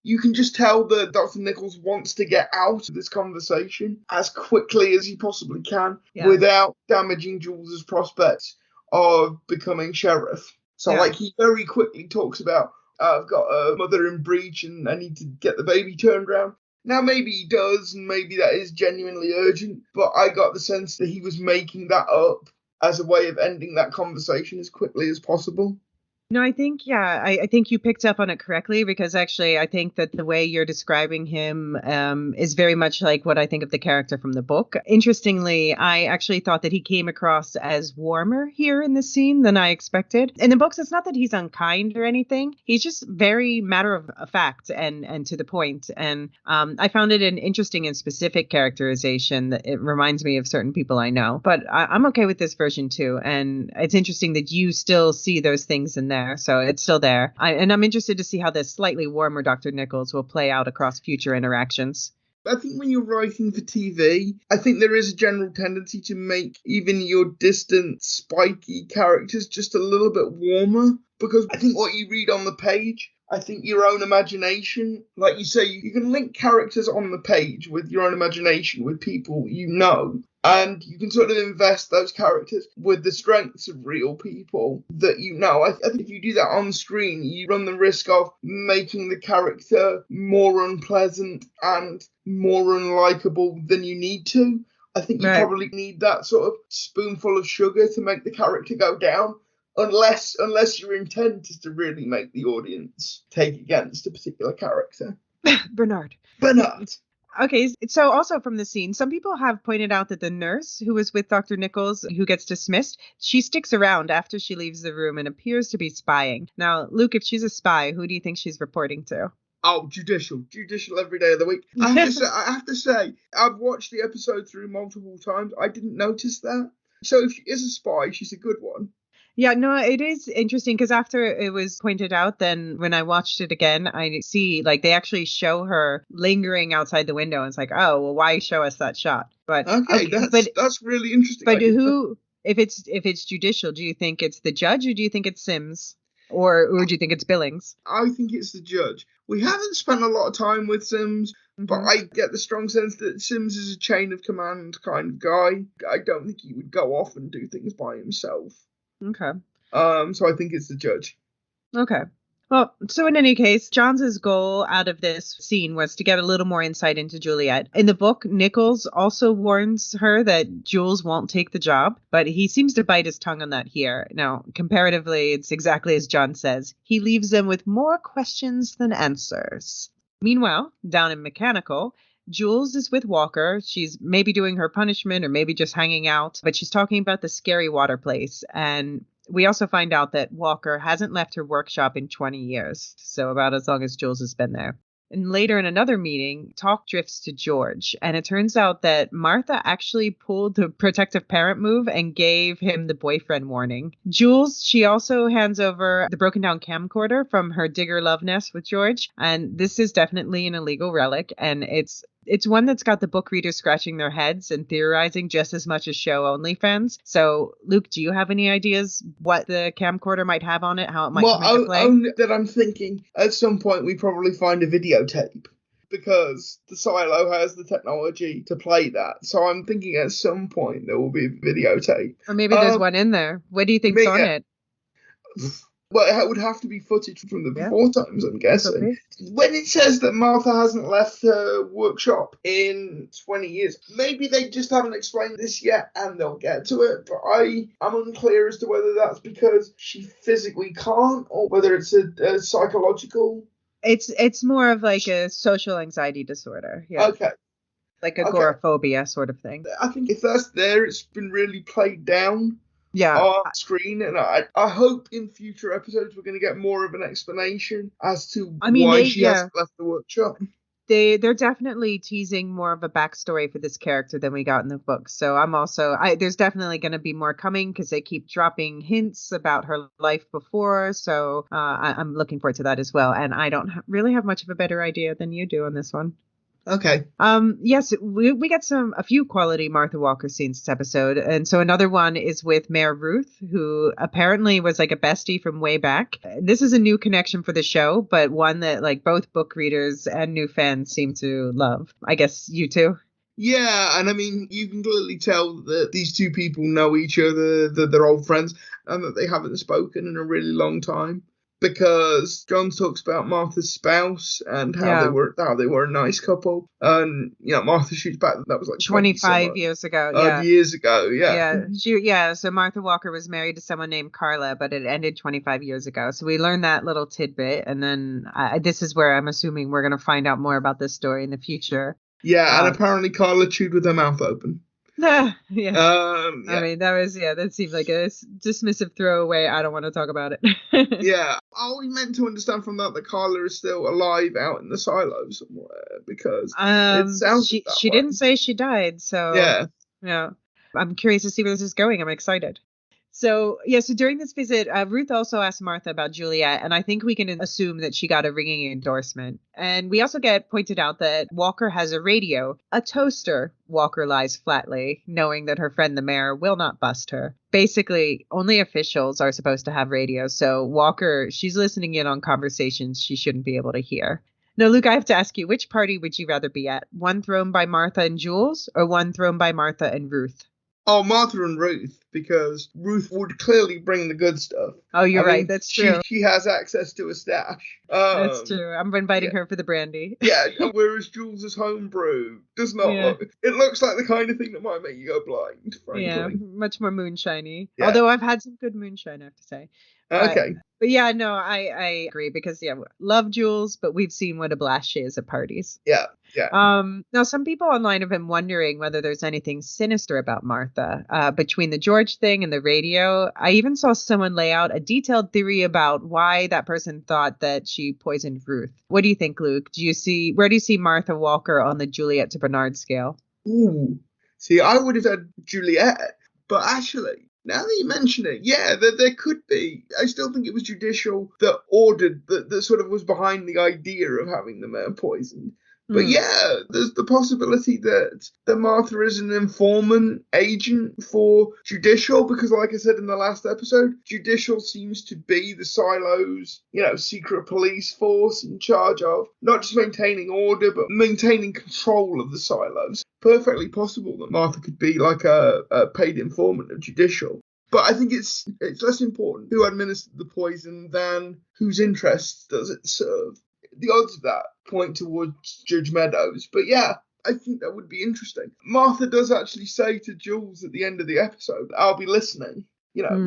You can just tell that Dr. Nichols wants to get out of this conversation as quickly as he possibly can without damaging Jules's prospects of becoming sheriff. So, he very quickly talks about, I've got a mother in breach and I need to get the baby turned around. Now, maybe he does, and maybe that is genuinely urgent, but I got the sense that he was making that up as a way of ending that conversation as quickly as possible. No, I think, I think you picked up on it correctly, because actually I think that the way you're describing him is very much like what I think of the character from the book. Interestingly, I actually thought that he came across as warmer here in this scene than I expected. In the books, it's not that he's unkind or anything. He's just very matter of fact and to the point. And I found it an interesting and specific characterization that it reminds me of certain people I know. But I'm okay with this version too. And it's interesting that you still see those things in there. So it's still there. And I'm interested to see how this slightly warmer Dr. Nichols will play out across future interactions. I think when you're writing for TV, I think there is a general tendency to make even your distant, spiky characters just a little bit warmer. Because I think what you read on the page, I think your own imagination, like you say, you can link characters on the page with your own imagination, with people you know. And you can sort of invest those characters with the strengths of real people that you know. I think if you do that on screen, you run the risk of making the character more unpleasant and more unlikable than you need to. I think you probably need that sort of spoonful of sugar to make the character go down. Unless your intent is to really make the audience take against a particular character. Bernard. Okay, so also from the scene, some people have pointed out that the nurse who was with Dr. Nichols, who gets dismissed, she sticks around after she leaves the room and appears to be spying. Now, Luke, if she's a spy, who do you think she's reporting to? Oh, judicial every day of the week. I have to say, I've watched the episode through multiple times. I didn't notice that. So if she is a spy, she's a good one. Yeah, no, it is interesting because after it was pointed out, then when I watched it again, I see they actually show her lingering outside the window. And it's like, oh, well, why show us that shot? But that's really interesting. But if it's judicial, do you think it's the judge or do you think it's Sims? Or do you think it's Billings? I think it's the judge. We haven't spent a lot of time with Sims, but I get the strong sense that Sims is a chain of command kind of guy. I don't think he would go off and do things by himself. Okay. So I think it's the judge. Okay. Well, so in any case, Johns' goal out of this scene was to get a little more insight into Juliet. In the book, Nichols also warns her that Jules won't take the job, but he seems to bite his tongue on that here. Now, comparatively, it's exactly as John says. He leaves them with more questions than answers. Meanwhile, down in Mechanical, Jules is with Walker. She's maybe doing her punishment or maybe just hanging out, but she's talking about the scary water place. And we also find out that Walker hasn't left her workshop in 20 years, so about as long as Jules has been there. And later in another meeting, talk drifts to George, and it turns out that Martha actually pulled the protective parent move and gave him the boyfriend warning. Jules, she also hands over the broken down camcorder from her digger love nest with George, and this is definitely an illegal relic, and it's one that's got the book readers scratching their heads and theorizing just as much as show only fans. So, Luke, do you have any ideas what the camcorder might have on it, how it might come into play? Only that I'm thinking at some point we probably find a videotape because the silo has the technology to play that. So I'm thinking at some point there will be a videotape. Or maybe there's one in there. What do you think's on it? Well, it would have to be footage from the before times, I'm guessing. Okay. When it says that Martha hasn't left her workshop in 20 years, maybe they just haven't explained this yet and they'll get to it. But I'm unclear as to whether that's because she physically can't or whether it's a psychological. It's more of like a social anxiety disorder. Yeah. Okay. Like agoraphobia sort of thing. I think if that's there, it's been really played down. Yeah. On screen, and I hope in future episodes we're going to get more of an explanation as to why she hasn't left the workshop. They're definitely teasing more of a backstory for this character than we got in the book. So there's definitely going to be more coming because they keep dropping hints about her life before. So I'm looking forward to that as well. And I don't really have much of a better idea than you do on this one. Okay. Yes, we got a few quality Martha Walker scenes this episode. And so another one is with Mayor Ruth, who apparently was like a bestie from way back. This is a new connection for the show, but one that like both book readers and new fans seem to love. I guess you too. Yeah, and I mean, you can clearly tell that these two people know each other, that they're old friends, and that they haven't spoken in a really long time. Because John talks about Martha's spouse and how they were a nice couple, and Martha shoots back. That was like 25 years ago. So Martha Walker was married to someone named Carla, but it ended 25 years ago. So we learned that little tidbit, and then this is where I'm assuming we're going to find out more about this story in the future. Yeah, and apparently Carla chewed with her mouth open. I mean, that seemed like a dismissive throwaway. I don't want to talk about it. Yeah. Are we meant to understand from that Carla is still alive out in the silo somewhere? Because it sounds she didn't say she died, so yeah. I'm curious to see where this is going. I'm excited. So during this visit, Ruth also asked Martha about Juliet, and I think we can assume that she got a ringing endorsement. And we also get pointed out that Walker has a radio, a toaster. Walker lies flatly, knowing that her friend the mayor will not bust her. Basically, only officials are supposed to have radios, so Walker, she's listening in on conversations she shouldn't be able to hear. Now, Luke, I have to ask you, which party would you rather be at? One thrown by Martha and Jules, or one thrown by Martha and Ruth? Oh, Martha and Ruth, because Ruth would clearly bring the good stuff. Oh, you're right. That's true. She has access to a stash. That's true. I'm inviting her for the brandy. Yeah, whereas Jules's homebrew does not look... It looks like the kind of thing that might make you go blind, frankly. Yeah, much more moonshiny. Yeah. Although I've had some good moonshine, I have to say. Okay. But yeah, no, I agree because, love Jules, but we've seen what a blast she is at parties. Yeah. Now, some people online have been wondering whether there's anything sinister about Martha between the George thing and the radio. I even saw someone lay out a detailed theory about why that person thought that she poisoned Ruth. What do you think, Luke? Where do you see Martha Walker on the Juliet to Bernard scale? Ooh, see, I would have said Juliet, but actually, now that you mention it, there could be. I still think it was Judicial that ordered, that sort of was behind the idea of having the mayor poisoned. But there's the possibility that Martha is an informant agent for Judicial, because like I said in the last episode, Judicial seems to be the silo's, secret police force in charge of not just maintaining order, but maintaining control of the silos. Perfectly possible that Martha could be like a paid informant of Judicial. But I think it's less important who administered the poison than whose interests does it serve. The odds of that point towards Judge Meadows. But I think that would be interesting. Martha does actually say to Jules at the end of the episode, I'll be listening.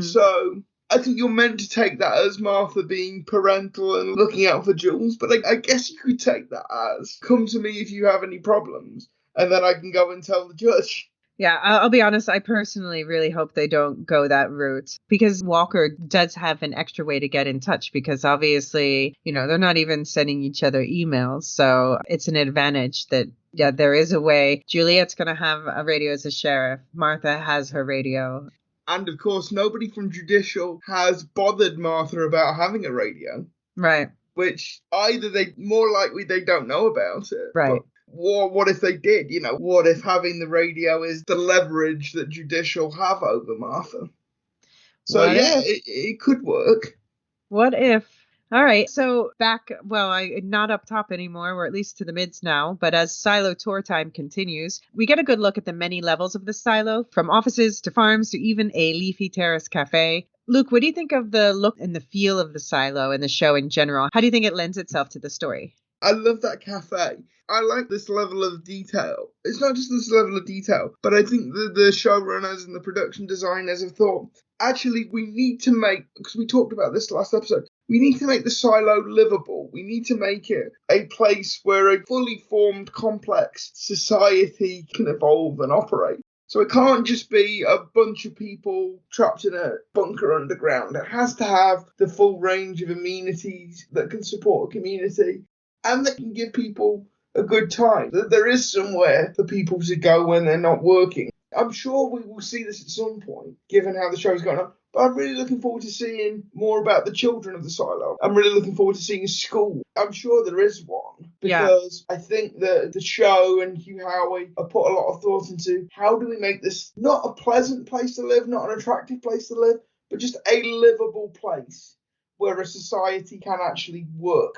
So I think you're meant to take that as Martha being parental and looking out for Jules, but I guess you could take that as, come to me if you have any problems, and then I can go and tell the judge. Yeah, I'll be honest, I personally really hope they don't go that route, because Walker does have an extra way to get in touch, because obviously, they're not even sending each other emails. So it's an advantage that, yeah, there is a way. Juliet's going to have a radio as a sheriff. Martha has her radio. And of course, nobody from Judicial has bothered Martha about having a radio. Right. Which either more likely they don't know about it. Right. What if they did? What if having the radio is the leverage that Judicial have over Martha? So it could work. What if? All right, so back, not up top anymore, or at least to the mids now, but as silo tour time continues, we get a good look at the many levels of the silo, from offices to farms to even a leafy terrace cafe. Luke, what do you think of the look and the feel of the silo and the show in general? How do you think it lends itself to the story? I love that cafe. I like this level of detail. It's not just this level of detail, but I think the showrunners and the production designers have thought, actually, we need to make, because we talked about this last episode, we need to make the silo livable. We need to make it a place where a fully formed, complex society can evolve and operate. So it can't just be a bunch of people trapped in a bunker underground. It has to have the full range of amenities that can support a community and that can give people a good time. That there is somewhere for people to go when they're not working. I'm sure we will see this at some point, given how the show's going on. But I'm really looking forward to seeing more about the children of the silo. I'm really looking forward to seeing a school. I'm sure there is one. Because I think that the show and Hugh Howey have put a lot of thought into how do we make this not a pleasant place to live, not an attractive place to live, but just a livable place where a society can actually work.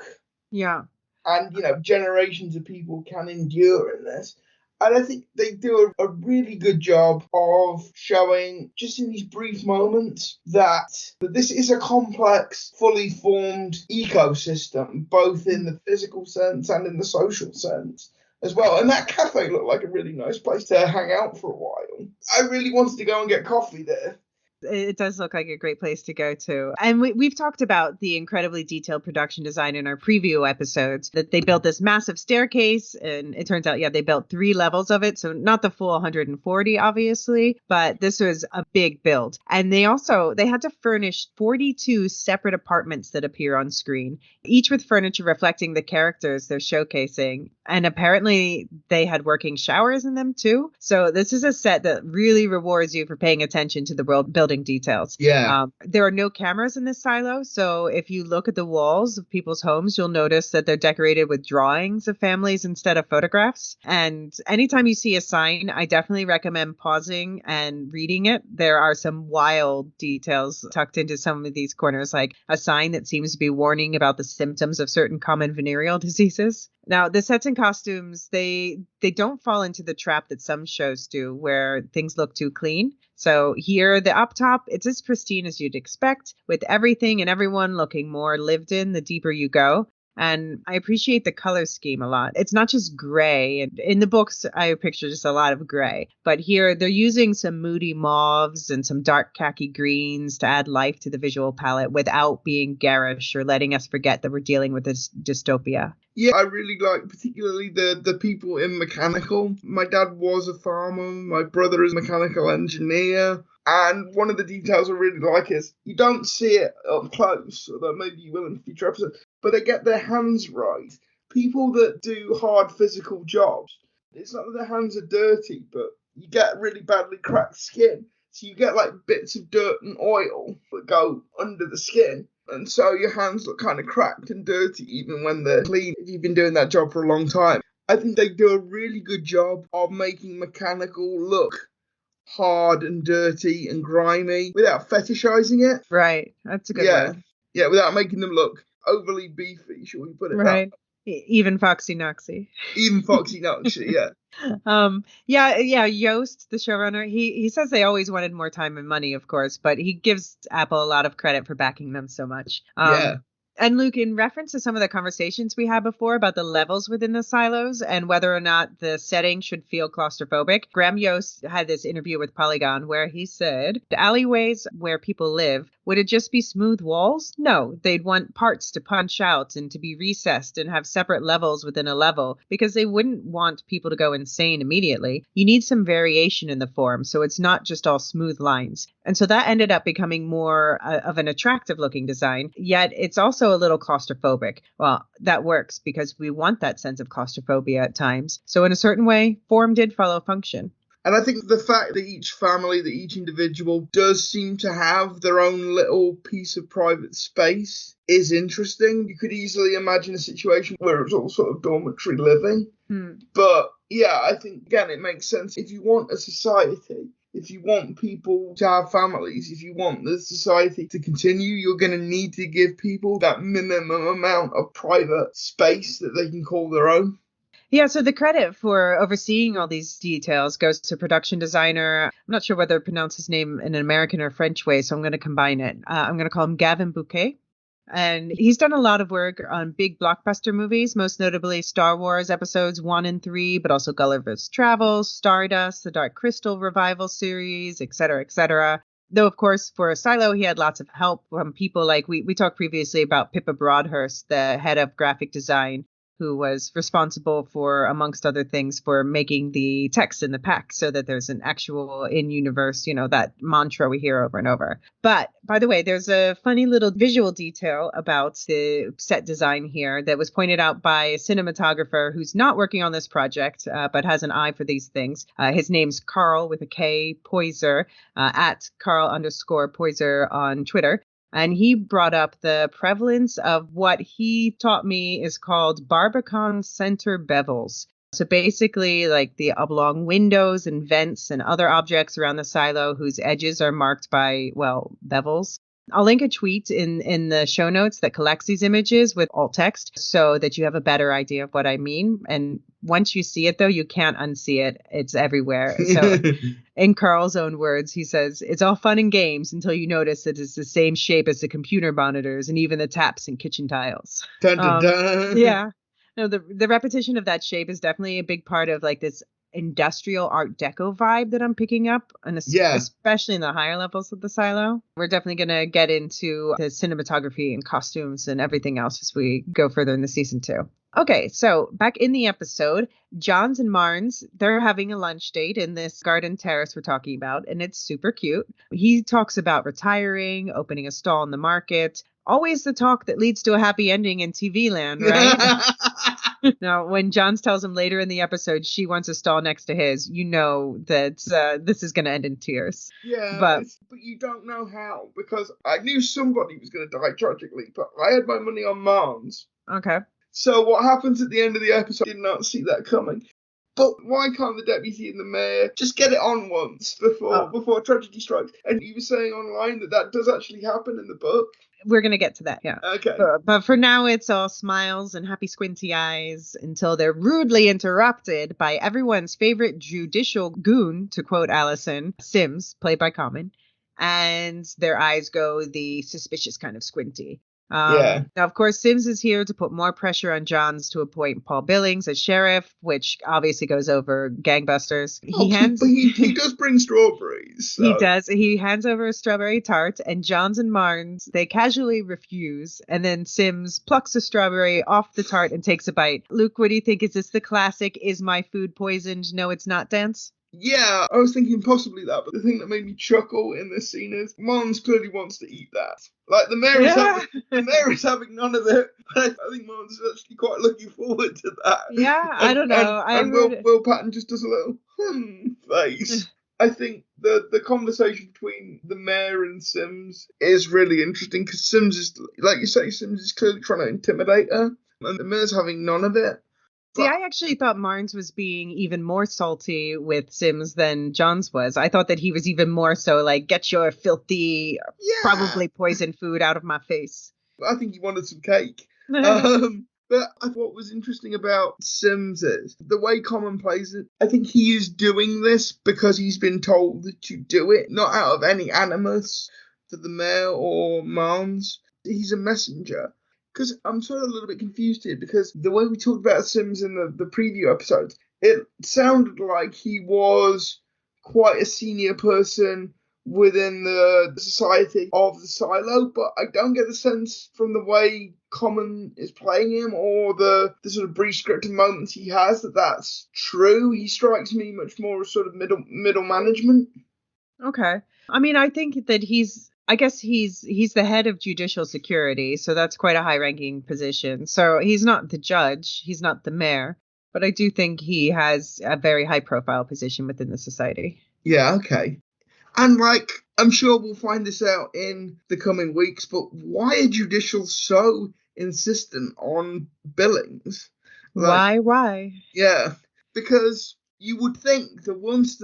Yeah. And, generations of people can endure in this. And I think they do a really good job of showing, just in these brief moments, that this is a complex, fully formed ecosystem, both in the physical sense and in the social sense as well. And that cafe looked like a really nice place to hang out for a while. I really wanted to go and get coffee there. It does look like a great place to go to. And we've talked about the incredibly detailed production design in our preview episodes, that they built this massive staircase. And it turns out, they built 3 levels of it. So not the full 140, obviously, but this was a big build. And they had to furnish 42 separate apartments that appear on screen, each with furniture reflecting the characters they're showcasing. And apparently they had working showers in them too. So this is a set that really rewards you for paying attention to the world building details. Yeah. There are no cameras in this silo. So if you look at the walls of people's homes, you'll notice that they're decorated with drawings of families instead of photographs. And anytime you see a sign, I definitely recommend pausing and reading it. There are some wild details tucked into some of these corners, like a sign that seems to be warning about the symptoms of certain common venereal diseases. Now, the sets and costumes, they don't fall into the trap that some shows do, where things look too clean. So here, the up top, it's as pristine as you'd expect, with everything and everyone looking more lived in the deeper you go. And I appreciate the color scheme a lot. It's not just gray. And in the books, I picture just a lot of gray. But here, they're using some moody mauves and some dark khaki greens to add life to the visual palette without being garish or letting us forget that we're dealing with this dystopia. Yeah, I really like particularly the people in mechanical. My dad was a farmer. My brother is a mechanical engineer. And one of the details I really like is you don't see it up close, although maybe you will in future episodes, but they get their hands right. People that do hard physical jobs, it's not that their hands are dirty, but you get really badly cracked skin. So you get like bits of dirt and oil that go under the skin. And so your hands look kind of cracked and dirty even when they're clean, if you've been doing that job for a long time. I think they do a really good job of making mechanical look hard and dirty and grimy without fetishizing it. Right. That's a good word. Yeah, without making them look overly beefy, shall we put it right. Even Foxy Noxy. Even Foxy Noxy, yeah. Yost, the showrunner, he says they always wanted more time and money, of course, but he gives Apple a lot of credit for backing them so much. And Luke, in reference to some of the conversations we had before about the levels within the silos and whether or not the setting should feel claustrophobic, Graham Yost had this interview with Polygon where he said, the alleyways where people live, would it just be smooth walls? No, they'd want parts to punch out and to be recessed and have separate levels within a level because they wouldn't want people to go insane immediately. You need some variation in the form, so it's not just all smooth lines. And so that ended up becoming more of an attractive looking design, yet it's also a little claustrophobic. Well, that works because we want that sense of claustrophobia at times. So in a certain way, form did follow function. And I think the fact that each family, that each individual does seem to have their own little piece of private space is interesting. You could easily imagine a situation where it's all sort of dormitory living. But yeah, I think, again, it makes sense. If you want a society, if you want people to have families, if you want the society to continue, you're going to need to give people that minimum amount of private space that they can call their own. Yeah, so the credit for overseeing all these details goes to production designer. I'm not sure whether to pronounce his name in an American or French way, so I'm going to combine it. I'm going to call him Gavin Bouquet. And he's done a lot of work on big blockbuster movies, most notably Star Wars episodes 1 and 3, but also Gulliver's Travels, Stardust, the Dark Crystal revival series, etc., etc. Though, of course, for Silo, he had lots of help from people like we talked previously about Pippa Broadhurst, the head of graphic design, who was responsible for, amongst other things, for making the text in the pack so that there's an actual in-universe, that mantra we hear over and over. But, by the way, there's a funny little visual detail about the set design here that was pointed out by a cinematographer who's not working on this project, but has an eye for these things. His name's Carl with a K, Poyser, at Carl_Poyser on Twitter. And he brought up the prevalence of what he taught me is called Barbican center bevels. So basically like the oblong windows and vents and other objects around the silo whose edges are marked by, bevels. I'll link a tweet in the show notes that collects these images with alt text so that you have a better idea of what I mean. And once you see it, though, you can't unsee it. It's everywhere. So in Carl's own words, he says, it's all fun and games until you notice that it's the same shape as the computer monitors and even the taps and kitchen tiles. Dun, dun, dun. Yeah. No, the repetition of that shape is definitely a big part of like this industrial art deco vibe that I'm picking up, and especially in the higher levels of the silo. We're definitely going to get into the cinematography and costumes and everything else as we go further in the season 2. Okay, so back in the episode, Johns and Marnes, they're having a lunch date in this garden terrace we're talking about, and it's super cute. He talks about retiring, opening a stall in the market. Always the talk that leads to a happy ending in TV land, right? Now, when Johns tells him later in the episode she wants a stall next to his, you know that this is going to end in tears. Yeah, but you don't know how, because I knew somebody was going to die tragically, but I had my money on Marnes. Okay. So what happens at the end of the episode, I did not see that coming. But why can't the deputy and the mayor just get it on once before tragedy strikes? And you were saying online that does actually happen in the book. We're going to get to that, yeah. Okay. But for now, it's all smiles and happy squinty eyes until they're rudely interrupted by everyone's favorite judicial goon, to quote Allison, Sims, played by Common. And their eyes go the suspicious kind of squinty. Now, of course, Sims is here to put more pressure on Johns to appoint Paul Billings as sheriff, which obviously goes over gangbusters. He does bring strawberries. So. He does. He hands over a strawberry tart, and Johns and Marnes, they casually refuse. And then Sims plucks a strawberry off the tart and takes a bite. Luke, what do you think? Is this the classic, is my food poisoned? No, it's not dance? Yeah, I was thinking possibly that, but the thing that made me chuckle in this scene is Marnes clearly wants to eat that. Like, the mayor is having none of it, but I think Marnes is actually quite looking forward to that. Yeah, I don't know. And Will Patton just does a little face. I think the conversation between the mayor and Sims is really interesting, because Sims is, like you say, Sims is clearly trying to intimidate her, and the mayor's having none of it. See, I actually thought Marnes was being even more salty with Sims than Johns was. I thought that he was even more so like, get your filthy, probably poisoned food out of my face. I think he wanted some cake. But what was interesting about Sims is the way Common plays it. I think he is doing this because he's been told to do it, not out of any animus to the mayor or Marnes. He's a messenger. Because I'm sort of a little bit confused here, because the way we talked about Sims in the preview episodes, it sounded like he was quite a senior person within the society of the silo, but I don't get the sense from the way Common is playing him or the sort of brief scripted moments he has that that's true. He strikes me much more as sort of middle management. Okay. I mean, I think that I guess he's the head of judicial security, so that's quite a high-ranking position. So he's not the judge, he's not the mayor, but I do think he has a very high-profile position within the society. Yeah, okay. And, like, I'm sure we'll find this out in the coming weeks, but why are judicial so insistent on Billings? Like, Why? yeah, because you would think that once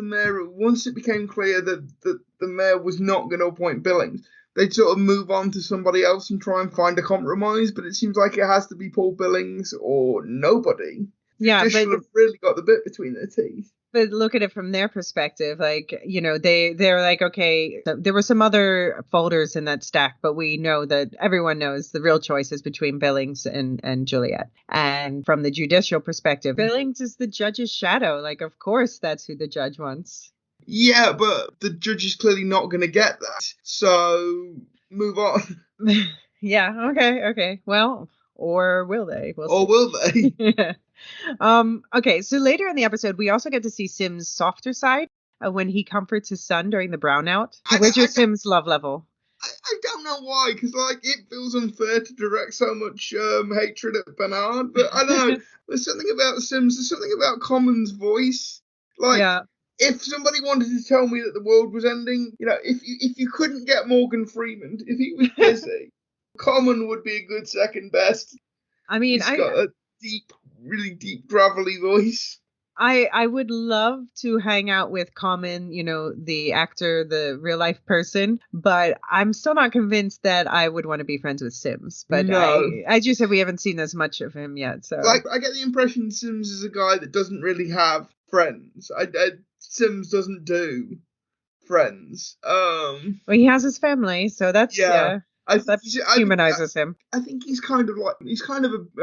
it became clear that the mayor was not going to appoint Billings, they'd sort of move on to somebody else and try and find a compromise, but it seems like it has to be Paul Billings or nobody. Yeah, Judicial have really got the bit between their teeth. But look at it from their perspective, like, you know, they're like, okay, there were some other folders in that stack, but we know that everyone knows the real choice is between Billings and Juliet. And from the judicial perspective, Billings is the judge's shadow. Like, of course, that's who the judge wants. Yeah, but the judge is clearly not going to get that. So move on. Yeah, okay. Well, or will they? Will they? Yeah. Okay, so later in the episode, we also get to see Sim's softer side when he comforts his son during the brownout. Where's your Sim's love level? I don't know why, because like it feels unfair to direct so much hatred at Bernard, but I don't know. There's something about Sims. There's something about Common's voice. Like, yeah. If somebody wanted to tell me that the world was ending, you know, if you couldn't get Morgan Freeman, if he was busy, Common would be a good second best. I mean, he's got a really deep, gravelly voice. I would love to hang out with Common, you know, the actor, the real life person, but I'm still not convinced that I would want to be friends with Sims. But no. As you said, we haven't seen as much of him yet. So, like, I get the impression Sims is a guy that doesn't really have friends. Sims doesn't do friends. Well, he has his family, so that's that humanizes him. I think he's kind of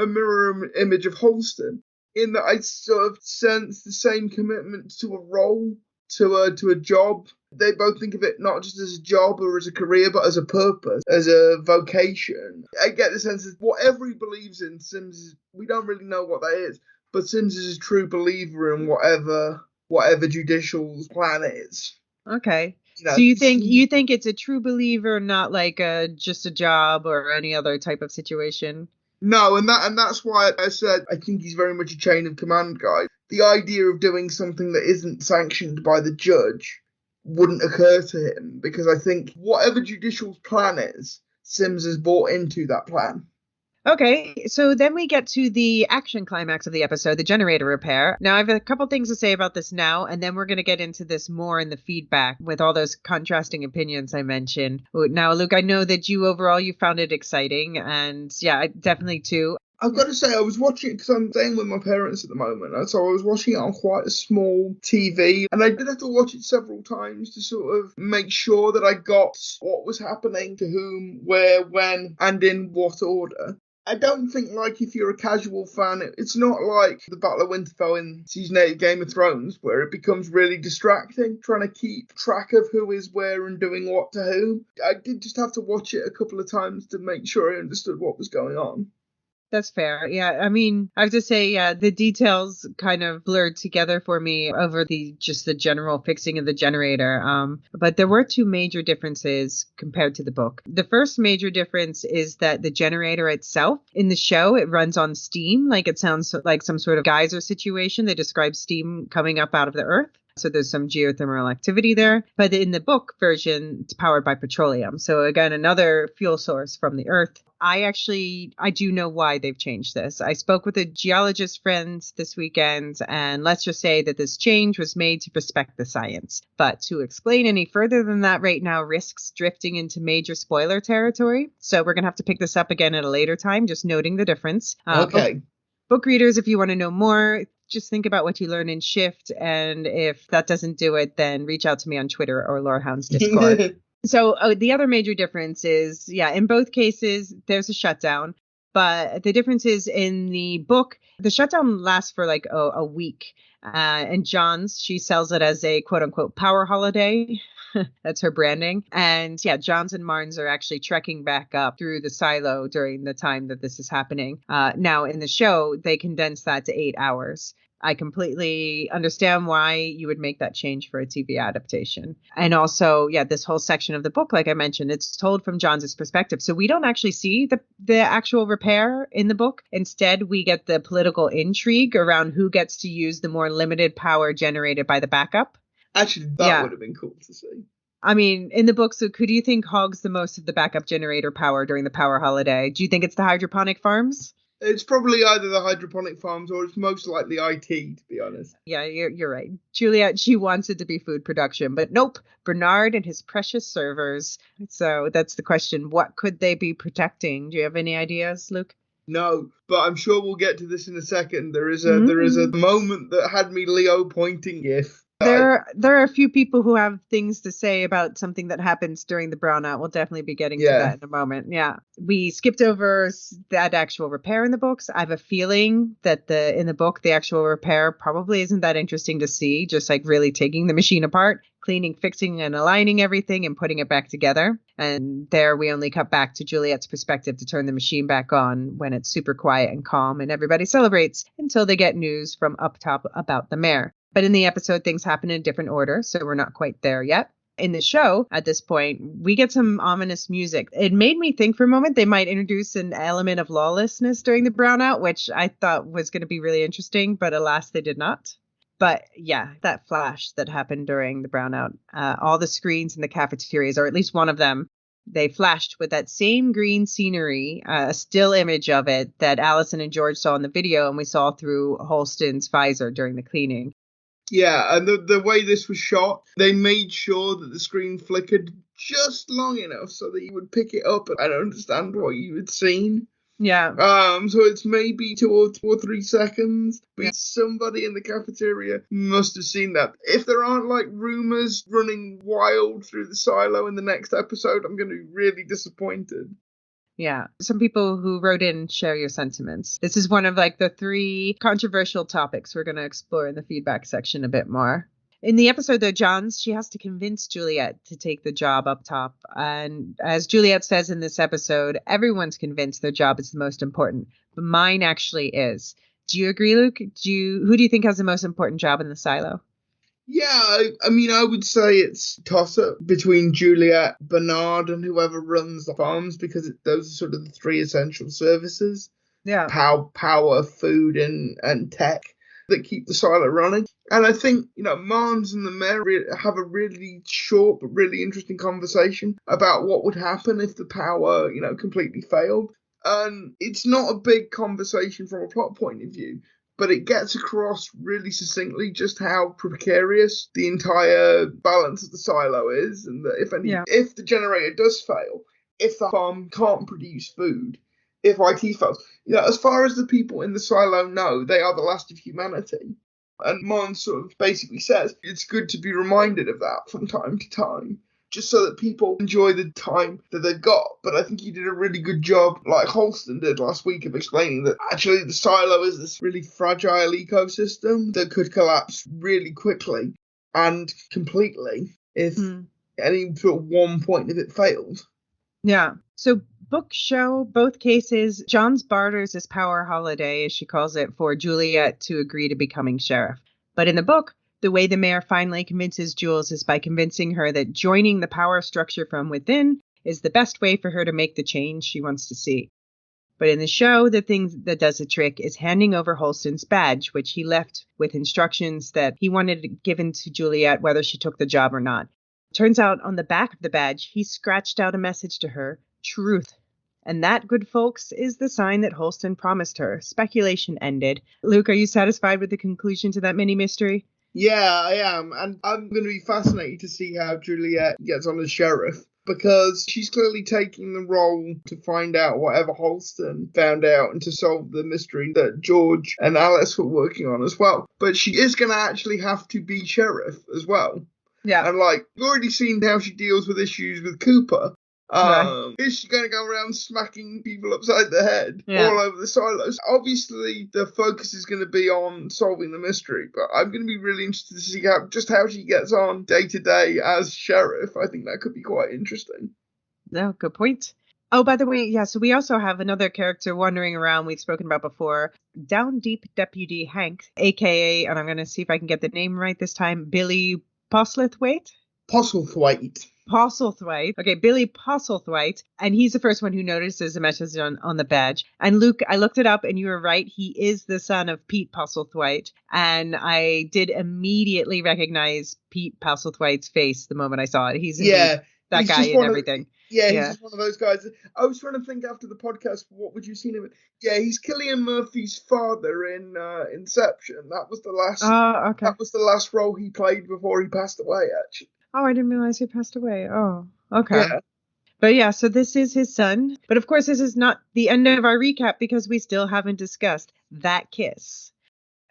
a mirror image of Holston, in that I sort of sense the same commitment to a role, to a job. They both think of it not just as a job or as a career, but as a purpose, as a vocation. I get the sense that whatever he believes in, Sims, we don't really know what that is, but Sims is a true believer in whatever Judicial's plan is. Okay. You know, so you think it's a true believer, not like just a job or any other type of situation? No, and that's why I said I think he's very much a chain of command guy. The idea of doing something that isn't sanctioned by the judge wouldn't occur to him, because I think whatever Judicial's plan is, Sims has bought into that plan. Okay, so then we get to the action climax of the episode, the generator repair. Now, I have a couple things to say about this now, and then we're going to get into this more in the feedback with all those contrasting opinions I mentioned. Now, Luke, I know that you found it exciting, and yeah, I definitely too. I've got to say, I was watching it because I'm staying with my parents at the moment, and so I was watching it on quite a small TV, and I did have to watch it several times to sort of make sure that I got what was happening to whom, where, when, and in what order. I don't think, like, if you're a casual fan, it's not like the Battle of Winterfell in Season 8 of Game of Thrones, where it becomes really distracting, trying to keep track of who is where and doing what to who. I did just have to watch it a couple of times to make sure I understood what was going on. That's fair. Yeah, I mean, I have to say, the details kind of blurred together for me over the general fixing of the generator. But there were two major differences compared to the book. The first major difference is that the generator itself in the show, it runs on steam. Like, it sounds like some sort of geyser situation. They describe steam coming up out of the earth. So there's some geothermal activity there. But in the book version, it's powered by petroleum. So again, another fuel source from the earth. I do know why they've changed this. I spoke with a geologist friend this weekend, and let's just say that this change was made to respect the science. But to explain any further than that right now risks drifting into major spoiler territory. So we're going to have to pick this up again at a later time, just noting the difference. Okay. Book readers, if you want to know more, just think about what you learn in Shift. And if that doesn't do it, then reach out to me on Twitter or Lorehounds Discord. So the other major difference is, in both cases, there's a shutdown. But the difference is in the book, the shutdown lasts for like a week. And John's, she sells it as a quote unquote power holiday. That's her branding. And yeah, Johns and Marnes are actually trekking back up through the silo during the time that this is happening. Now, in the show, they condense that to 8 hours. I completely understand why you would make that change for a TV adaptation. And also, yeah, this whole section of the book, like I mentioned, it's told from Johns' perspective. So we don't actually see the actual repair in the book. Instead, we get the political intrigue around who gets to use the more limited power generated by the backup. Actually, that would have been cool to see. I mean, in the book, so who do you think hogs the most of the backup generator power during the power holiday? Do you think it's the hydroponic farms? It's probably either the hydroponic farms or it's most likely IT, to be honest. Yeah, you're right. Juliet, she wants it to be food production, but nope, Bernard and his precious servers. So that's the question. What could they be protecting? Do you have any ideas, Luke? No, but I'm sure we'll get to this in a second. There is a moment that had me Leo pointing if. There are a few people who have things to say about something that happens during the brownout. We'll definitely be getting to that in a moment. Yeah. We skipped over that actual repair in the books. I have a feeling that in the book, the actual repair probably isn't that interesting to see, just like really taking the machine apart, cleaning, fixing, and aligning everything and putting it back together. And there we only cut back to Juliet's perspective to turn the machine back on when it's super quiet and calm and everybody celebrates until they get news from up top about the mayor. But in the episode, things happen in a different order, so we're not quite there yet. In the show, at this point, we get some ominous music. It made me think for a moment they might introduce an element of lawlessness during the brownout, which I thought was going to be really interesting, but alas, they did not. But yeah, that flash that happened during the brownout, all the screens in the cafeterias, or at least one of them, they flashed with that same green scenery, a still image of it that Allison and George saw in the video and we saw through Holston's visor during the cleaning. Yeah, and the way this was shot, they made sure that the screen flickered just long enough so that you would pick it up and understand what you had seen. Yeah. So it's maybe 2 or 3 seconds. But somebody in the cafeteria must have seen that. If there aren't like rumors running wild through the silo in the next episode, I'm going to be really disappointed. Yeah. Some people who wrote in share your sentiments. This is one of like the 3 controversial topics we're going to explore in the feedback section a bit more. In the episode, though, Johns, she has to convince Juliet to take the job up top. And as Juliet says in this episode, everyone's convinced their job is the most important, but mine actually is. Do you agree, Luke? Who do you think has the most important job in the silo? Yeah, I mean, I would say it's toss-up between Juliet, Bernard, and whoever runs the farms, because those are sort of the 3 essential services. Yeah. Power, food, and tech that keep the silo running. And I think, Marnes and the mayor have a really short but really interesting conversation about what would happen if the power, completely failed. And it's not a big conversation from a plot point of view, but it gets across really succinctly just how precarious the entire balance of the silo is, and that if the generator does fail, if the farm can't produce food, if IT fails, as far as the people in the silo know, they are the last of humanity. And Mon sort of basically says it's good to be reminded of that from time to time, just so that people enjoy the time that they've got. But I think he did a really good job, like Holston did last week, of explaining that actually the silo is this really fragile ecosystem that could collapse really quickly and completely if any sort of one point of it failed. Yeah. So book show, both cases, Johns barters his power holiday, as she calls it, for Juliet to agree to becoming sheriff. But in the book, the way the mayor finally convinces Jules is by convincing her that joining the power structure from within is the best way for her to make the change she wants to see. But in the show, the thing that does the trick is handing over Holston's badge, which he left with instructions that he wanted given to Juliet whether she took the job or not. Turns out on the back of the badge, he scratched out a message to her, truth. And that, good folks, is the sign that Holston promised her. Speculation ended. Luke, are you satisfied with the conclusion to that mini mystery? Yeah, I am. And I'm going to be fascinated to see how Juliet gets on as sheriff, because she's clearly taking the role to find out whatever Holston found out and to solve the mystery that George and Alice were working on as well. But she is going to actually have to be sheriff as well. Yeah. And, we've already seen how she deals with issues with Cooper. Right. Is she going to go around smacking people upside the head Yeah. all over the silos? Obviously, the focus is going to be on solving the mystery, but I'm going to be really interested to see how she gets on day to day as sheriff. I think that could be quite interesting. No, good point. Oh, by the way, yeah, so we also have another character wandering around we've spoken about before. Down Deep Deputy Hank, aka, and I'm going to see if I can get the name right this time, Billy Postlethwaite? Postlethwaite. Postlethwaite. Okay, Billy Postlethwaite. And he's the first one who notices a message on the badge. And Luke, I looked it up and you were right. He is the son of Pete Postlethwaite. And I did immediately recognize Pete Postlethwaite's face the moment I saw it. He's indeed that guy in everything. He's just one of those guys. I was trying to think after the podcast, what would you see him? Yeah, he's Cillian Murphy's father in Inception. That was the last. Okay. That was the last role he played before he passed away. Actually. Oh, I didn't realize he passed away. Oh, okay. Yeah. But yeah, so this is his son. But of course, this is not the end of our recap because we still haven't discussed that kiss.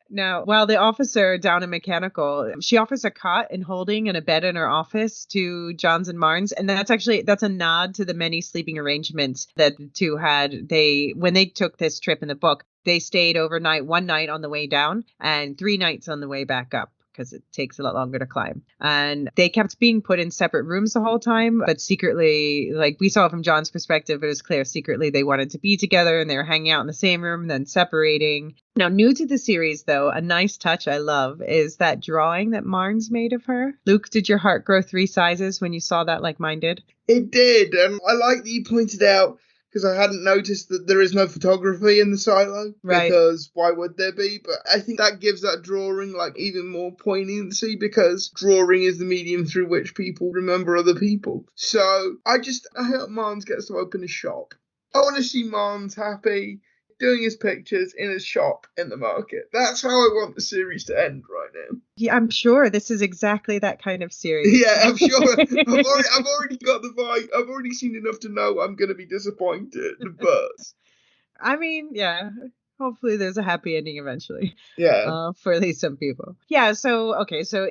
Now, while the officer down in Mechanical, she offers a cot and holding and a bed in her office to Johns and Marnes. And that's a nod to the many sleeping arrangements that the two had. When they took this trip in the book, they stayed overnight, one night on the way down and 3 nights on the way back up, because it takes a lot longer to climb. And they kept being put in separate rooms the whole time, but secretly, like we saw from John's perspective, it was clear secretly they wanted to be together and they were hanging out in the same room, then separating. Now, new to the series, though, a nice touch I love is that drawing that Marnes made of her. Luke, did your heart grow 3 sizes when you saw that like mine did? It did. And I like that you pointed out, because I hadn't noticed that there is no photography in the silo. Right. Because why would there be? But I think that gives that drawing like even more poignancy, because drawing is the medium through which people remember other people. So I hope Marnes gets to open a shop. I want to see Marnes happy, doing his pictures in his shop in the market. That's how I want the series to end right now. Yeah, I'm sure this is exactly that kind of series. Yeah, I'm sure. I've already got the vibe. I've already seen enough to know I'm going to be disappointed. But I mean, yeah. Hopefully there's a happy ending eventually. Yeah. For at least some people. Yeah, so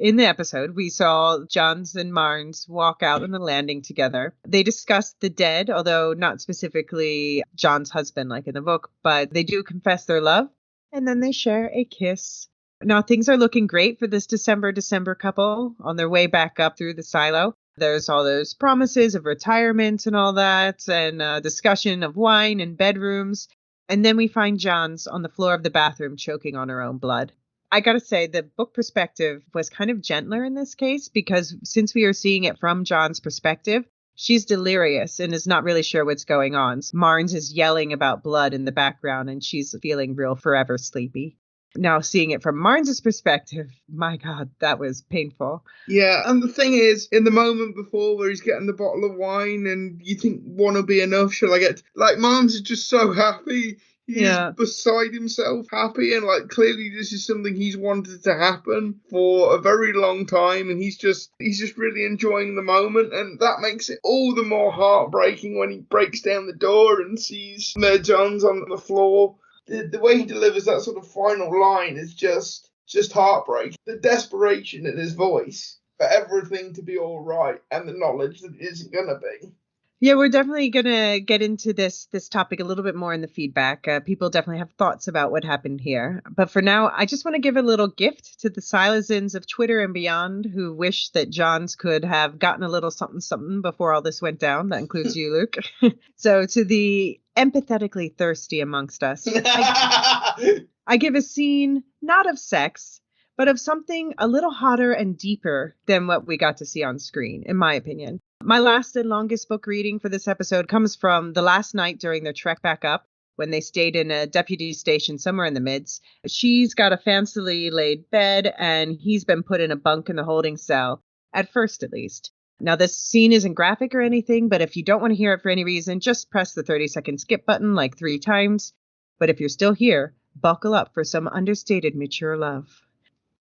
in the episode, we saw Johns and Marnes walk out on the landing together. They discussed the dead, although not specifically John's husband like in the book, but they do confess their love. And then they share a kiss. Now, things are looking great for this December couple on their way back up through the silo. There's all those promises of retirement and all that, and discussion of wine and bedrooms. And then we find Johns on the floor of the bathroom choking on her own blood. I gotta say, the book perspective was kind of gentler in this case, because since we are seeing it from John's perspective, she's delirious and is not really sure what's going on. Marnes is yelling about blood in the background and she's feeling real forever sleepy. Now, seeing it from Marnes' perspective, my God, that was painful. Yeah, and the thing is, in the moment before where he's getting the bottle of wine and you think, one will be enough, shall I get... Like, Marnes is just so happy. He's beside himself happy, and like clearly this is something he's wanted to happen for a very long time, and he's just really enjoying the moment, and that makes it all the more heartbreaking when he breaks down the door and sees Mayor Johns on the floor. The way he delivers that sort of final line is just heartbreaking. The desperation in his voice for everything to be all right, and the knowledge that it isn't gonna be. Yeah, we're definitely going to get into this topic a little bit more in the feedback. People definitely have thoughts about what happened here. But for now, I just want to give a little gift to the Silazins of Twitter and beyond who wish that Johns could have gotten a little something before all this went down. That includes you, Luke. So to the empathetically thirsty amongst us, I give a scene not of sex, but of something a little hotter and deeper than what we got to see on screen, in my opinion. My last and longest book reading for this episode comes from the last night during their trek back up, when they stayed in a deputy station somewhere in the mids. She's got a fancily laid bed, and he's been put in a bunk in the holding cell, at first at least. Now, this scene isn't graphic or anything, but if you don't want to hear it for any reason, just press the 30-second skip button like 3 times. But if you're still here, buckle up for some understated mature love.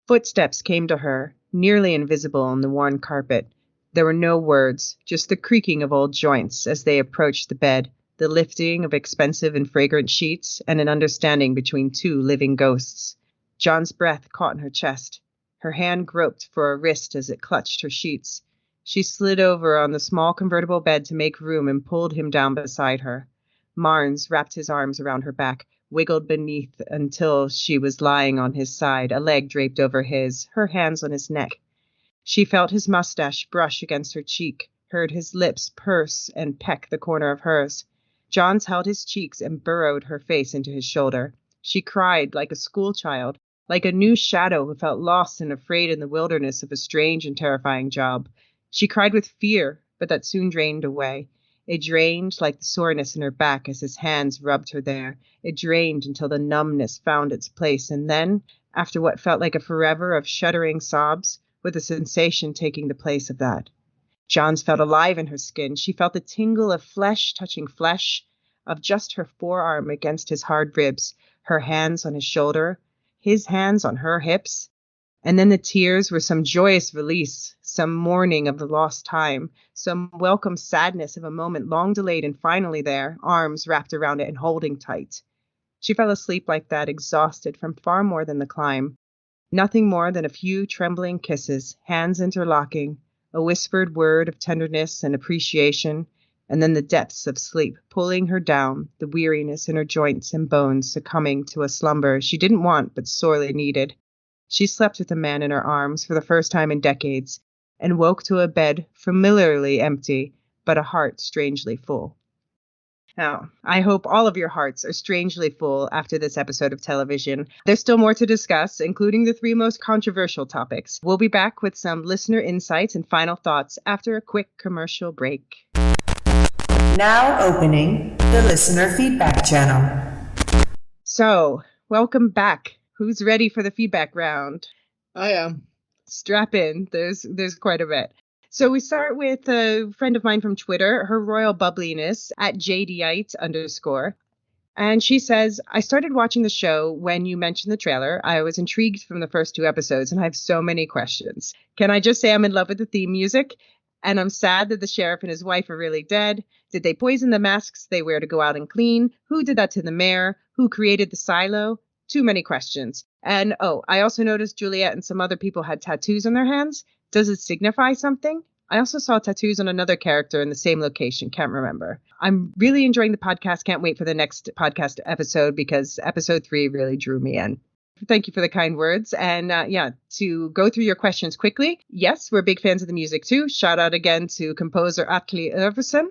Footsteps came to her, nearly invisible on the worn carpet. There were no words, just the creaking of old joints as they approached the bed, the lifting of expensive and fragrant sheets, and an understanding between 2 living ghosts. John's breath caught in her chest. Her hand groped for a wrist as it clutched her sheets. She slid over on the small convertible bed to make room and pulled him down beside her. Marnes wrapped his arms around her back, wiggled beneath until she was lying on his side, a leg draped over his, her hands on his neck. She felt his mustache brush against her cheek, heard his lips purse and peck the corner of hers. Johns held his cheeks and burrowed her face into his shoulder. She cried like a schoolchild, like a new shadow who felt lost and afraid in the wilderness of a strange and terrifying job. She cried with fear, but that soon drained away. It drained like the soreness in her back as his hands rubbed her there. It drained until the numbness found its place, and then, after what felt like a forever of shuddering sobs, with a sensation taking the place of that. Johns felt alive in her skin. She felt the tingle of flesh touching flesh, of just her forearm against his hard ribs, her hands on his shoulder, his hands on her hips. And then the tears were some joyous release, some mourning of the lost time, some welcome sadness of a moment long delayed and finally there, arms wrapped around it and holding tight. She fell asleep like that, exhausted from far more than the climb. Nothing more than a few trembling kisses, hands interlocking, a whispered word of tenderness and appreciation, and then the depths of sleep pulling her down, the weariness in her joints and bones succumbing to a slumber she didn't want but sorely needed. She slept with a man in her arms for the first time in decades, and woke to a bed familiarly empty, but a heart strangely full. Now, I hope all of your hearts are strangely full after this episode of television. There's still more to discuss, including the 3 most controversial topics. We'll be back with some listener insights and final thoughts after a quick commercial break. Now opening the listener feedback channel. So, welcome back. Who's ready for the feedback round? I am. Strap in. There's quite a bit. So we start with a friend of mine from Twitter, her royal bubbliness at JDite_. And she says, I started watching the show when you mentioned the trailer. I was intrigued from the first 2 episodes and I have so many questions. Can I just say I'm in love with the theme music? And I'm sad that the sheriff and his wife are really dead. Did they poison the masks they wear to go out and clean? Who did that to the mayor? Who created the silo? Too many questions. And I also noticed Juliet and some other people had tattoos on their hands. Does it signify something? I also saw tattoos on another character in the same location. Can't remember. I'm really enjoying the podcast. Can't wait for the next podcast episode because episode 3 really drew me in. Thank you for the kind words. And to go through your questions quickly. Yes, we're big fans of the music too. Shout out again to composer Atle Øversen.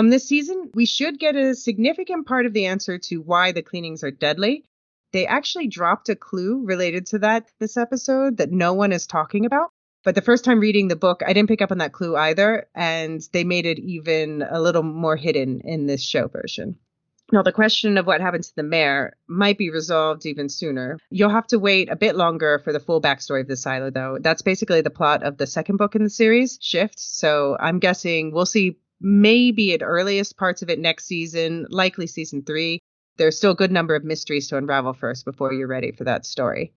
This season, we should get a significant part of the answer to why the cleanings are deadly. They actually dropped a clue related to that this episode that no one is talking about. But the first time reading the book, I didn't pick up on that clue either. And they made it even a little more hidden in this show version. Now, the question of what happened to the mayor might be resolved even sooner. You'll have to wait a bit longer for the full backstory of the silo, though. That's basically the plot of the second book in the series, Shift. So I'm guessing we'll see maybe at earliest parts of it next season, likely season 3. There's still a good number of mysteries to unravel first before you're ready for that story.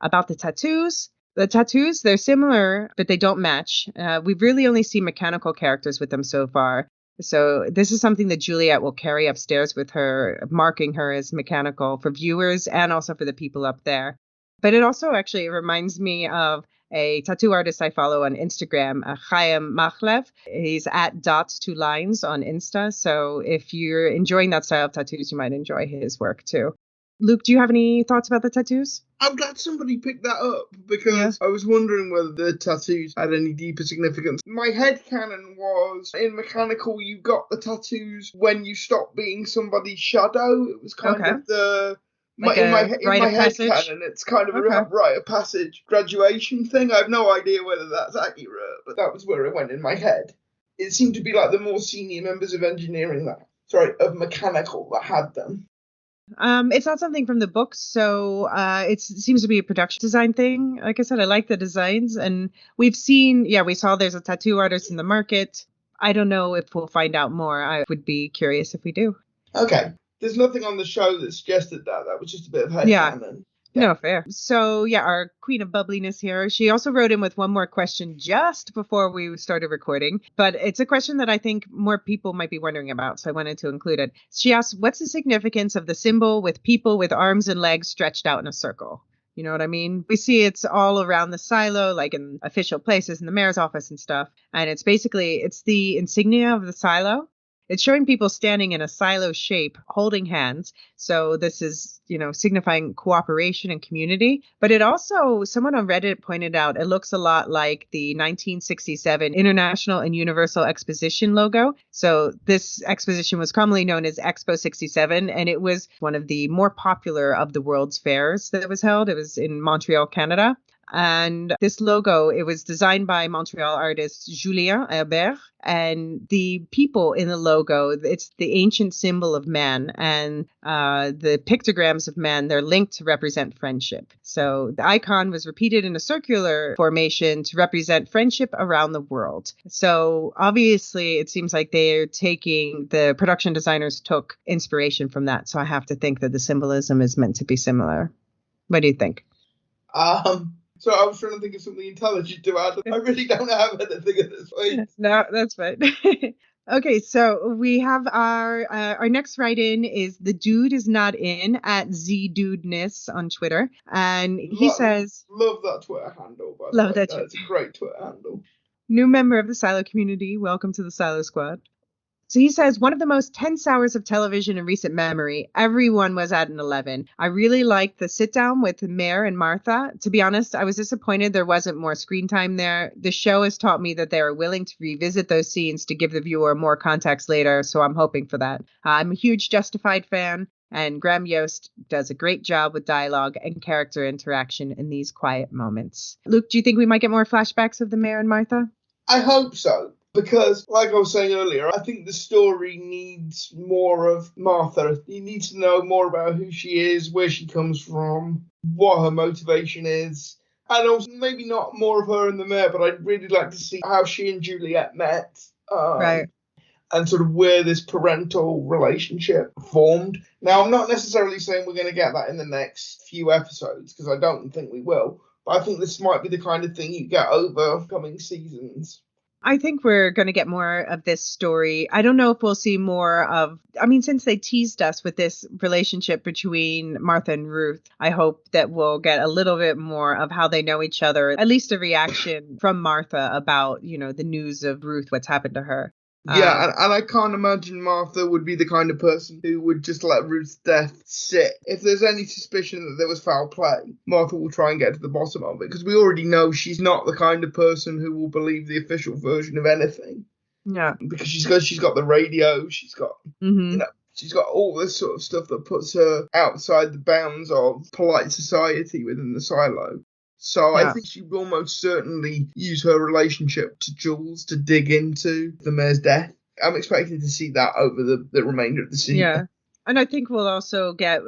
About the tattoos. The tattoos, they're similar, but they don't match. We've really only seen mechanical characters with them so far. So this is something that Juliet will carry upstairs with her, marking her as mechanical for viewers and also for the people up there. But it also actually reminds me of a tattoo artist I follow on Instagram, Chaim Machlev. He's at dots2lines on Insta. So if you're enjoying that style of tattoos, you might enjoy his work too. Luke, do you have any thoughts about the tattoos? I'm glad somebody picked that up because I was wondering whether the tattoos had any deeper significance. My headcanon was in mechanical, you got the tattoos when you stopped being somebody's shadow. It was kind of the... in my headcanon, it's kind of a rite of passage graduation thing. I have no idea whether that's accurate, but that was where it went in my head. It seemed to be like the more senior members of of mechanical that had them. It's not something from the books, so it seems to be a production design thing. Like I said, I like the designs, and we've seen, we saw there's a tattoo artist in the market. I don't know if we'll find out more. I would be curious if we do. Okay. There's nothing on the show that suggested that. That was just a bit of headcanon. Yeah. No, fair. So, our queen of bubbliness here, she also wrote in with one more question just before we started recording. But it's a question that I think more people might be wondering about, so I wanted to include it. She asked, what's the significance of the symbol with people with arms and legs stretched out in a circle? You know what I mean? We see it's all around the silo, like in official places in the mayor's office and stuff. And it's the insignia of the silo. It's showing people standing in a silo shape, holding hands. So this is, signifying cooperation and community. But it also, someone on Reddit pointed out, it looks a lot like the 1967 International and Universal Exposition logo. So this exposition was commonly known as Expo 67, and it was one of the more popular of the world's fairs that was held. It was in Montreal, Canada. And this logo, it was designed by Montreal artist Julien Herbert. And the people in the logo, it's the ancient symbol of man. And the pictograms of man, they're linked to represent friendship. So the icon was repeated in a circular formation to represent friendship around the world. So obviously, it seems like the production designers took inspiration from that. So I have to think that the symbolism is meant to be similar. What do you think? So I was trying to think of something intelligent to add. I really don't have anything at this point. No, that's fine. Okay, so we have our next write-in is the dude is not in at zdudeness on Twitter, and he says, "Love that Twitter handle. By love that. That's a great Twitter handle. New member of the Silo community. Welcome to the Silo Squad." So he says, one of the most tense hours of television in recent memory. Everyone was at an 11. I really liked the sit down with Mare and Martha. To be honest, I was disappointed there wasn't more screen time there. The show has taught me that they are willing to revisit those scenes to give the viewer more context later, so I'm hoping for that. I'm a huge Justified fan, and Graham Yost does a great job with dialogue and character interaction in these quiet moments. Luke, do you think we might get more flashbacks of the Mare and Martha? I hope so. Because, like I was saying earlier, I think the story needs more of Martha. You need to know more about who she is, where she comes from, what her motivation is. And also, maybe not more of her and the mayor, but I'd really like to see how she and Juliet met. Right. And sort of where this parental relationship formed. Now, I'm not necessarily saying we're going to get that in the next few episodes, because I don't think we will. But I think this might be the kind of thing you get over coming seasons. I think we're going to get more of this story. I don't know if we'll see more of, since they teased us with this relationship between Martha and Ruth, I hope that we'll get a little bit more of how they know each other, at least a reaction from Martha about, the news of Ruth, what's happened to her. Yeah, and I can't imagine Martha would be the kind of person who would just let Ruth's death sit. If there's any suspicion that there was foul play, Martha will try and get to the bottom of it, because we already know she's not the kind of person who will believe the official version of anything. Yeah. Because she's got the radio, she's got, she's got all this sort of stuff that puts her outside the bounds of polite society within the silo. So yeah. I think she will most certainly use her relationship to Jules to dig into the mayor's death. I'm expecting to see that over the remainder of the season. Yeah. And I think we'll also get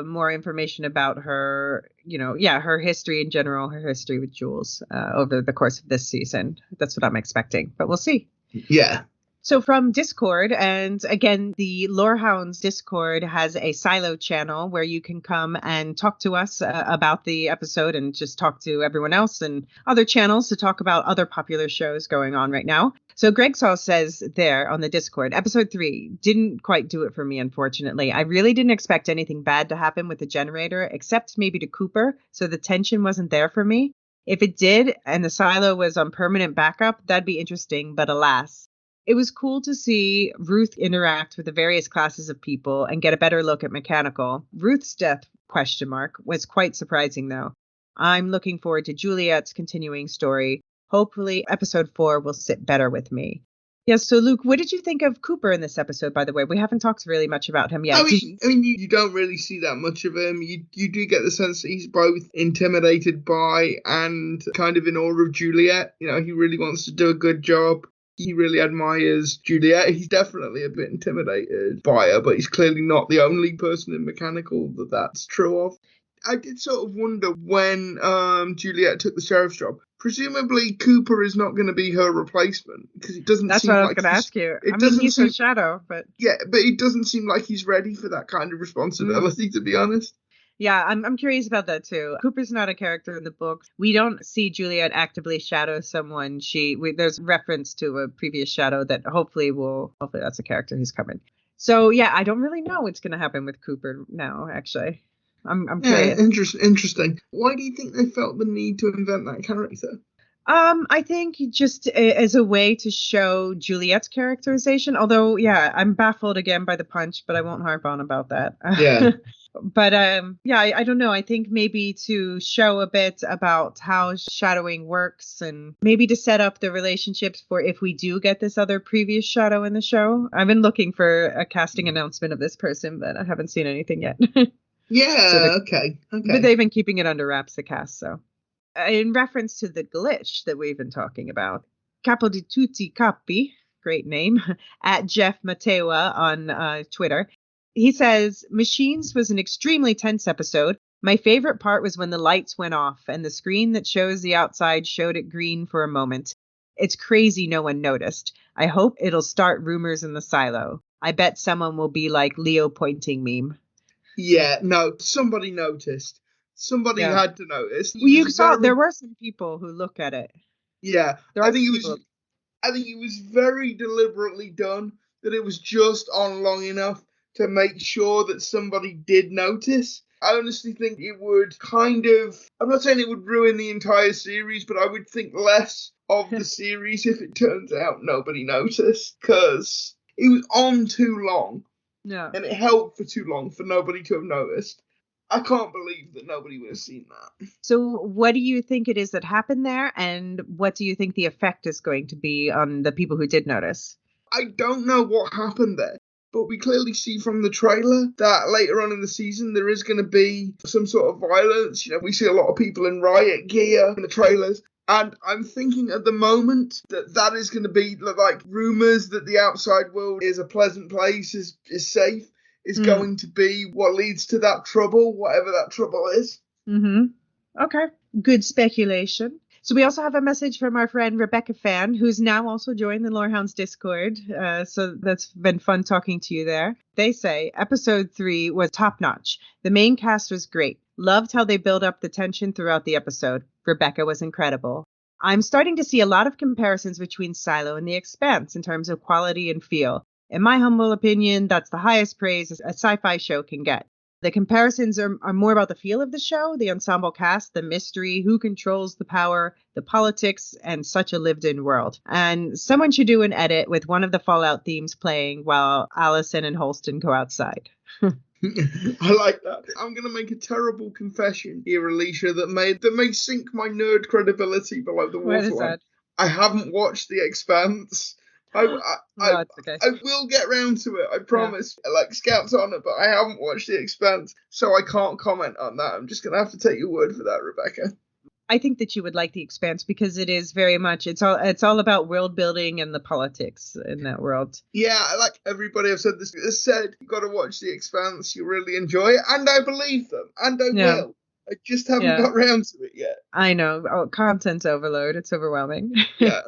more information about her, her history in general, her history with Jules over the course of this season. That's what I'm expecting. But we'll see. Yeah. So from Discord, and again, the Lorehounds Discord has a Silo channel where you can come and talk to us about the episode and just talk to everyone else and other channels to talk about other popular shows going on right now. So Greg Saul says there on the Discord, episode 3 didn't quite do it for me, unfortunately. I really didn't expect anything bad to happen with the generator, except maybe to Cooper, so the tension wasn't there for me. If it did, and the silo was on permanent backup, that'd be interesting, but alas. It was cool to see Ruth interact with the various classes of people and get a better look at Mechanical. Ruth's death, ? Was quite surprising, though. I'm looking forward to Juliet's continuing story. Hopefully, episode 4 will sit better with me. Yes, so Luke, what did you think of Cooper in this episode, by the way? We haven't talked really much about him yet. You don't really see that much of him. You do get the sense that he's both intimidated by and kind of in awe of Juliet. He really wants to do a good job. He really admires Juliet. He's definitely a bit intimidated by her, but he's clearly not the only person in Mechanical that's true of. I did sort of wonder when Juliet took the sheriff's job. Presumably, Cooper is not going to be her replacement, because it doesn't. That's seem what I was like going to ask you. He's a shadow, but yeah, but it doesn't seem like he's ready for that kind of responsibility. To be honest. Yeah, I'm curious about that too. Cooper's not a character in the book. We don't see Juliet actively shadow someone. There's reference to a previous shadow that hopefully that's a character who's coming. So yeah, I don't really know what's going to happen with Cooper now, actually. I'm Yeah, curious. interesting. Why do you think they felt the need to invent that character? I think just as a way to show Juliet's characterization. Although, yeah, I'm baffled again by the punch, but I won't harp on about that. Yeah. But yeah, I don't know. I think maybe to show a bit about how shadowing works and maybe to set up the relationships for if we do get this other previous shadow in the show. I've been looking for a casting announcement of this person, but I haven't seen anything yet. Yeah, But okay. they've been keeping it under wraps, the cast, so. In reference to the glitch that we've been talking about, Capo di Tutti Capi, great name, at Jeff Matewa on Twitter, he says, Machines was an extremely tense episode. My favorite part was when the lights went off and the screen that shows the outside showed it green for a moment. It's crazy no one noticed. I hope it'll start rumors in the silo. I bet someone will be like Leo pointing meme. Yeah, no, somebody noticed. Somebody Yeah. had to notice. He Well, was you saw there very, were some people who look at it. yeah. There I are think it was, people. I think it was very deliberately done. That it was just on long enough to make sure that somebody did notice. I honestly think it would kind of. I'm not saying it would ruin the entire series, but I would think less of the series if it turns out nobody noticed, because it was on too long. Yeah. And it held for too long for nobody to have noticed. I can't believe that nobody would have seen that. So, what do you think it is that happened there, and what do you think the effect is going to be on the people who did notice? I don't know what happened there, but we clearly see from the trailer that later on in the season there is going to be some sort of violence. You know, we see a lot of people in riot gear in the trailers. And I'm thinking at the moment that that is going to be like rumors that the outside world is a pleasant place, is safe, is going to be what leads to that trouble, whatever that trouble is. Mm-hmm. Okay. Good speculation. So we also have a message from our friend Rebecca Fan, who's now also joined the Lorehounds Discord. So that's been fun talking to you there. They say episode 3 was top notch. The main cast was great. Loved how they build up the tension throughout the episode. Rebecca was incredible. I'm starting to see a lot of comparisons between Silo and The Expanse in terms of quality and feel. In my humble opinion, that's the highest praise a sci-fi show can get. The comparisons are more about the feel of the show, the ensemble cast, the mystery, who controls the power, the politics, and such a lived-in world. And someone should do an edit with one of the Fallout themes playing while Allison and Holston go outside. I like that. I'm going to make a terrible confession here, Alicia, that may sink my nerd credibility below the waterline. I haven't watched The Expanse. I will get round to it, I promise. Yeah. Like Scouts on it, but I haven't watched The Expanse, so I can't comment on that. I'm just going to have to take your word for that, Rebecca. I think that you would like The Expanse because it is very much, it's all about world building and the politics in that world. Yeah, like everybody I've said this has said, you've got to watch The Expanse, you really enjoy it, and I believe them, and I will. I just haven't got round to it yet. I know. Oh, content overload. It's overwhelming. Yeah.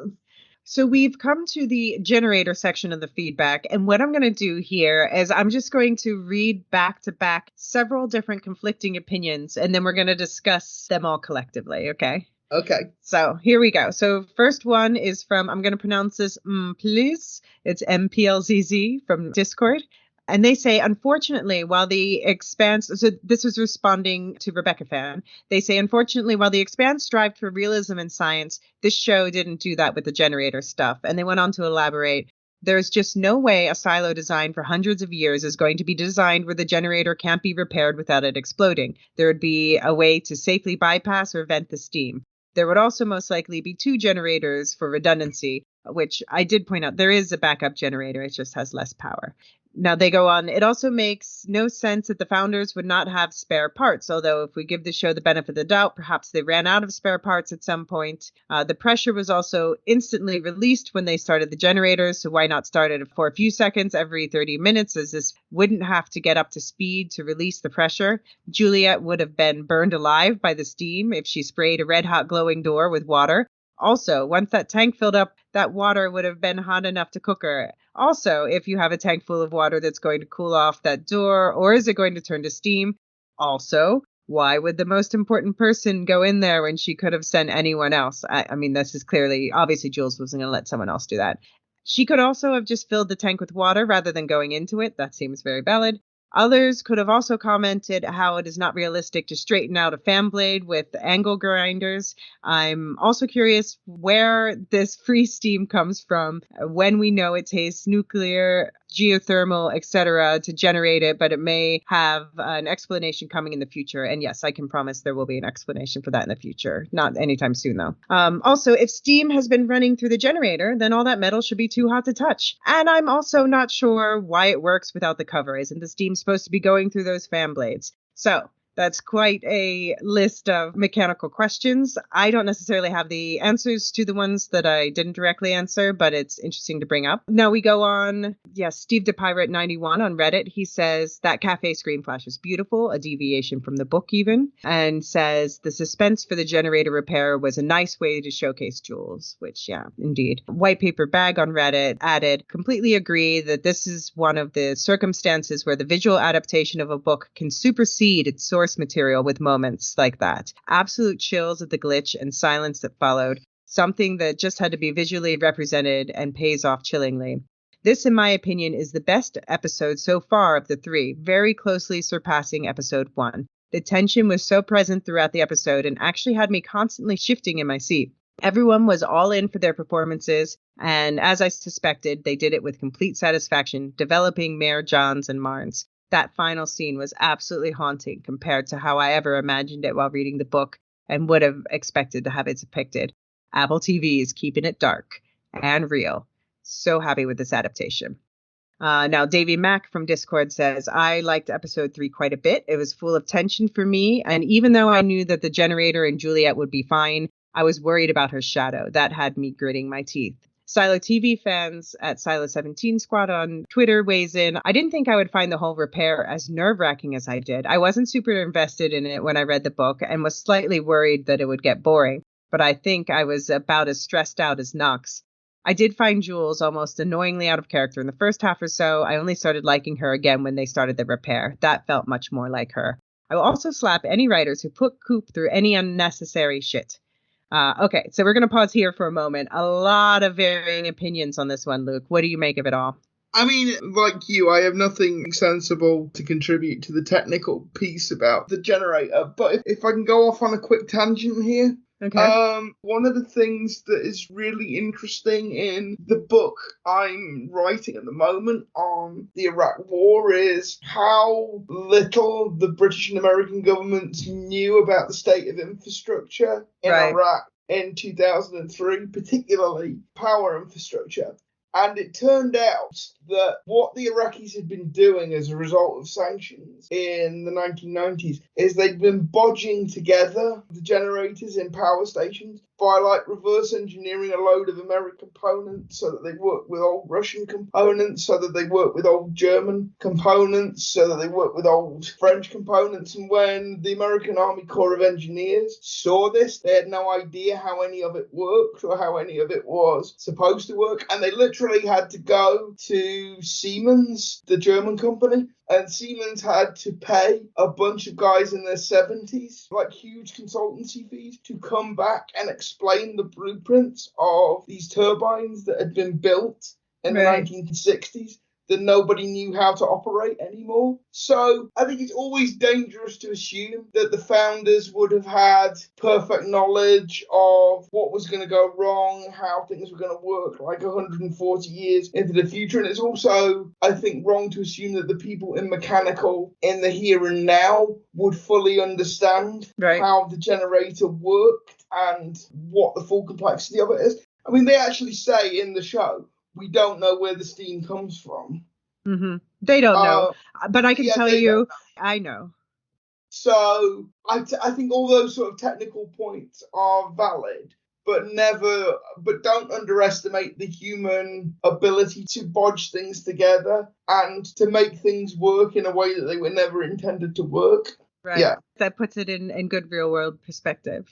So we've come to the generator section of the feedback. And what I'm going to do here is I'm just going to read back to back several different conflicting opinions, and then we're going to discuss them all collectively. Okay. Okay. So here we go. So first one is from, I'm going to pronounce this, please. It's MPLZZ from Discord. And they say, unfortunately, while The Expanse, so this was responding to Rebecca Fan. They say, unfortunately, while The Expanse strived for realism and science, this show didn't do that with the generator stuff. And they went on to elaborate, there's just no way a silo designed for hundreds of years is going to be designed where the generator can't be repaired without it exploding. There would be a way to safely bypass or vent the steam. There would also most likely be 2 generators for redundancy, which I did point out there is a backup generator. It just has less power. Now they go on. It also makes no sense that the founders would not have spare parts, although if we give the show the benefit of the doubt, perhaps they ran out of spare parts at some point. The pressure was also instantly released when they started the generators, so why not start it for a few seconds every 30 minutes, as this wouldn't have to get up to speed to release the pressure. Juliet would have been burned alive by the steam if she sprayed a red-hot glowing door with water. Also, once that tank filled up, that water would have been hot enough to cook her. Also, if you have a tank full of water that's going to cool off that door, or is it going to turn to steam? Also, why would the most important person go in there when she could have sent anyone else? I mean, this is clearly, obviously Jules wasn't going to let someone else do that. She could also have just filled the tank with water rather than going into it. That seems very valid. Others could have also commented how it is not realistic to straighten out a fan blade with angle grinders. I'm also curious where this free steam comes from when we know it tastes nuclear, geothermal, etc. to generate it, but it may have an explanation coming in the future. And yes, I can promise there will be an explanation for that in the future. Not anytime soon, though. Also, if steam has been running through the generator, then all that metal should be too hot to touch. And I'm also not sure why it works without the cover. Isn't the steam supposed to be going through those fan blades? So that's quite a list of mechanical questions. I don't necessarily have the answers to the ones that I didn't directly answer, but it's interesting to bring up. Now we go on. Yes, Steve DePirate91 on Reddit. He says that cafe screen flash is beautiful, a deviation from the book even, and says the suspense for the generator repair was a nice way to showcase Jules, which, yeah, indeed. White Paper Bag on Reddit added, completely agree that this is one of the circumstances where the visual adaptation of a book can supersede its source material with moments like that. Absolute chills at the glitch and silence that followed. Something that just had to be visually represented and pays off chillingly. This, in my opinion, is the best episode so far of the three, very closely surpassing episode 1. The tension was so present throughout the episode and actually had me constantly shifting in my seat. Everyone was all in for their performances, and as I suspected, they did it with complete satisfaction, developing Mayor Johns and Marnes. That final scene was absolutely haunting compared to how I ever imagined it while reading the book and would have expected to have it depicted. Apple TV is keeping it dark and real. So happy with this adaptation. Now, Davey Mack from Discord says, I liked episode 3 quite a bit. It was full of tension for me. And even though I knew that the generator and Juliet would be fine, I was worried about her shadow. That had me gritting my teeth. Silo TV fans at Silo17 Squad on Twitter weighs in. I didn't think I would find the whole repair as nerve-wracking as I did. I wasn't super invested in it when I read the book and was slightly worried that it would get boring, but I think I was about as stressed out as Knox. I did find Jules almost annoyingly out of character in the first half or so. I only started liking her again when they started the repair. That felt much more like her. I will also slap any writers who put Coop through any unnecessary shit. Okay, so we're going to pause here for a moment. A lot of varying opinions on this one, Luke. What do you make of it all? I mean, like you, I have nothing sensible to contribute to the technical piece about the generator. But if I can go off on a quick tangent here. Okay. One of the things that is really interesting in the book I'm writing at the moment on the Iraq War is how little the British and American governments knew about the state of infrastructure in Iraq in 2003, particularly power infrastructure. And it turned out that what the Iraqis had been doing as a result of sanctions in the 1990s is they'd been bodging together the generators in power stations by reverse engineering a load of American components so that they work with old Russian components, so that they work with old German components, so that they work with old French components. And when the American Army Corps of Engineers saw this, they had no idea how any of it worked or how any of it was supposed to work. And they literally had to go to Siemens, the German company, and Siemens had to pay a bunch of guys in their 70s, huge consultancy fees, to come back and explain the blueprints of these turbines that had been built in the 1960s that nobody knew how to operate anymore. So I think it's always dangerous to assume that the founders would have had perfect knowledge of what was going to go wrong, how things were going to work 140 years into the future. And it's also, I think, wrong to assume that the people in mechanical in the here and now would fully understand how the generator worked and what the full complexity of it is. I mean, they actually say in the show, we don't know where the steam comes from. Mm-hmm. They don't know. But I can tell you, I know. So I think all those sort of technical points are valid, but don't underestimate the human ability to bodge things together and to make things work in a way that they were never intended to work. Right. Yeah. That puts it in good real world perspective.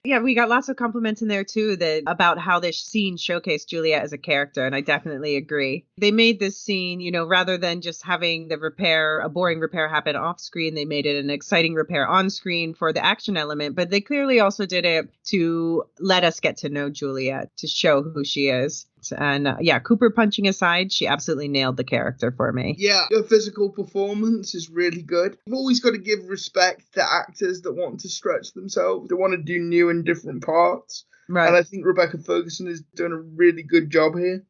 Yeah, we got lots of compliments in there, too, about how this scene showcased Juliet as a character, and I definitely agree. They made this scene, rather than just having a boring repair happen off screen, they made it an exciting repair on screen for the action element, but they clearly also did it to let us get to know Juliet, to show who she is. And yeah, Cooper punching aside, she absolutely nailed the character for me. Yeah, her physical performance is really good. You've always got to give respect to actors that want to stretch themselves, that want to do new and different parts. Right. And I think Rebecca Ferguson is doing a really good job here.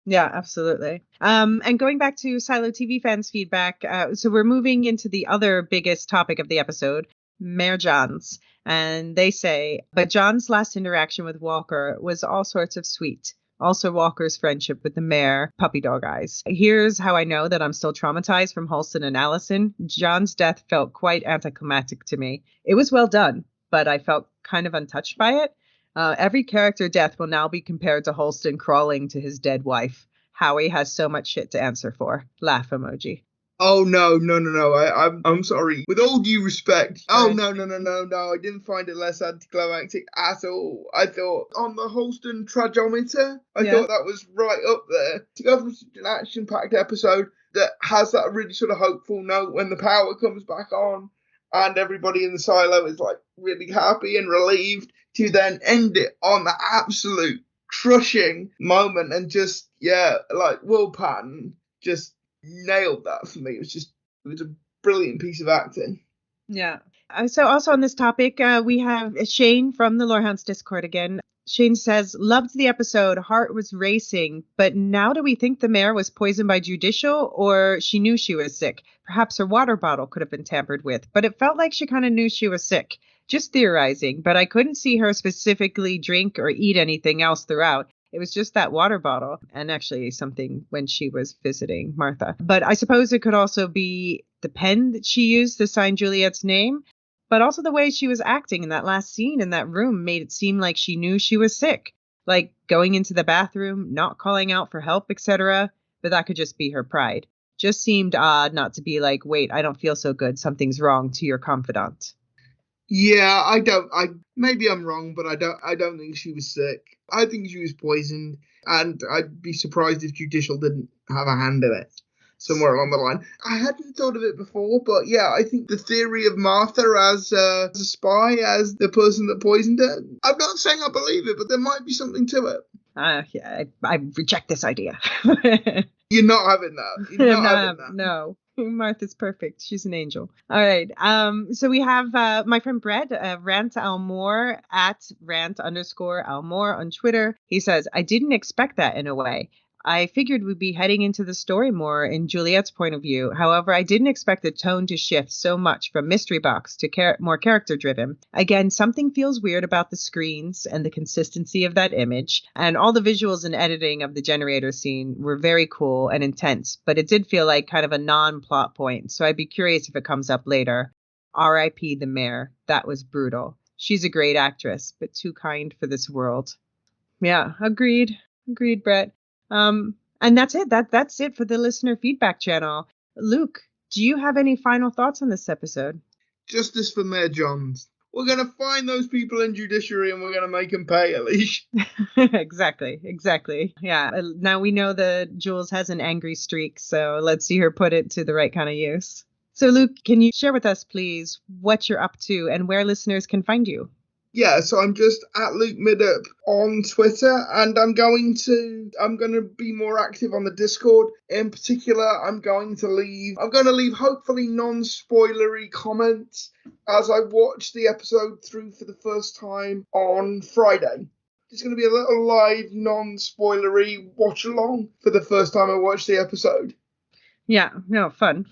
Yeah, absolutely. And going back to Silo TV fans' feedback, so we're moving into the other biggest topic of the episode, Mayor Johns. And they say, but John's last interaction with Walker was all sorts of sweet. Also, Walker's friendship with the mayor, puppy dog eyes. Here's how I know that I'm still traumatized from Halston and Allison. John's death felt quite anticlimactic to me. It was well done, but I felt kind of untouched by it. Every character death will now be compared to Halston crawling to his dead wife. Howie has so much shit to answer for. Laugh emoji. Oh, no. I'm sorry. With all due respect. Oh, Right. no. I didn't find it less anticlimactic at all. I thought on the Halston tragometer, I thought that was right up there. To go from such an action-packed episode that has that really sort of hopeful note when the power comes back on and everybody in the silo is like really happy and relieved, to then end it on the absolute crushing moment and just, like Will Patton just nailed that for me. It was a brilliant piece of acting. Yeah. So also on this topic, we have Shane from the Lorehounds Discord again. Shane says, loved the episode. Heart was racing. But now do we think the mayor was poisoned by Judicial, or she knew she was sick? Perhaps her water bottle could have been tampered with. But it felt like she kind of knew she was sick. Just theorizing. But I couldn't see her specifically drink or eat anything else throughout. It was just that water bottle, and actually something when she was visiting Martha. But I suppose it could also be the pen that she used to sign Juliet's name. But also the way she was acting in that last scene in that room made it seem like she knew she was sick. Like going into the bathroom, not calling out for help, etc. But that could just be her pride. Just seemed odd not to be like, wait, I don't feel so good. Something's wrong to your confidant. Yeah, maybe I'm wrong, but I don't think she was sick. I think she was poisoned, and I'd be surprised if Judicial didn't have a hand in it somewhere along the line. I hadn't thought of it before, but yeah, I think the theory of Martha as a spy, as the person that poisoned her, I'm not saying I believe it, but there might be something to it. Yeah, I reject this idea. You're not having that. You're not having that. No. Martha's perfect. She's an angel. All right. So we have my friend Brett, Rant Almore at rant_Almore on Twitter. He says, I didn't expect that in a way. I figured we'd be heading into the story more in Juliet's point of view. However, I didn't expect the tone to shift so much from mystery box to more character driven. Again, something feels weird about the screens and the consistency of that image. And all the visuals and editing of the generator scene were very cool and intense, but it did feel like kind of a non-plot point. So I'd be curious if it comes up later. R.I.P. the mayor. That was brutal. She's a great actress, but too kind for this world. Yeah, agreed. Agreed, Brett. And that's it. That's it for the listener feedback channel. Luke, do you have any final thoughts on this episode? Justice for Mayor Johns. We're going to find those people in judiciary and we're going to make them pay, Alicia. Exactly. Yeah. Now we know that Jules has an angry streak, so let's see her put it to the right kind of use. So Luke, can you share with us, please, what you're up to and where listeners can find you? Yeah, so I'm just at Luke Middup on Twitter, and I'm going to be more active on the Discord. In particular, I'm going to leave hopefully non-spoilery comments as I watch the episode through for the first time on Friday. It's going to be a little live, non-spoilery watch-along for the first time I watch the episode. Yeah, no, fun.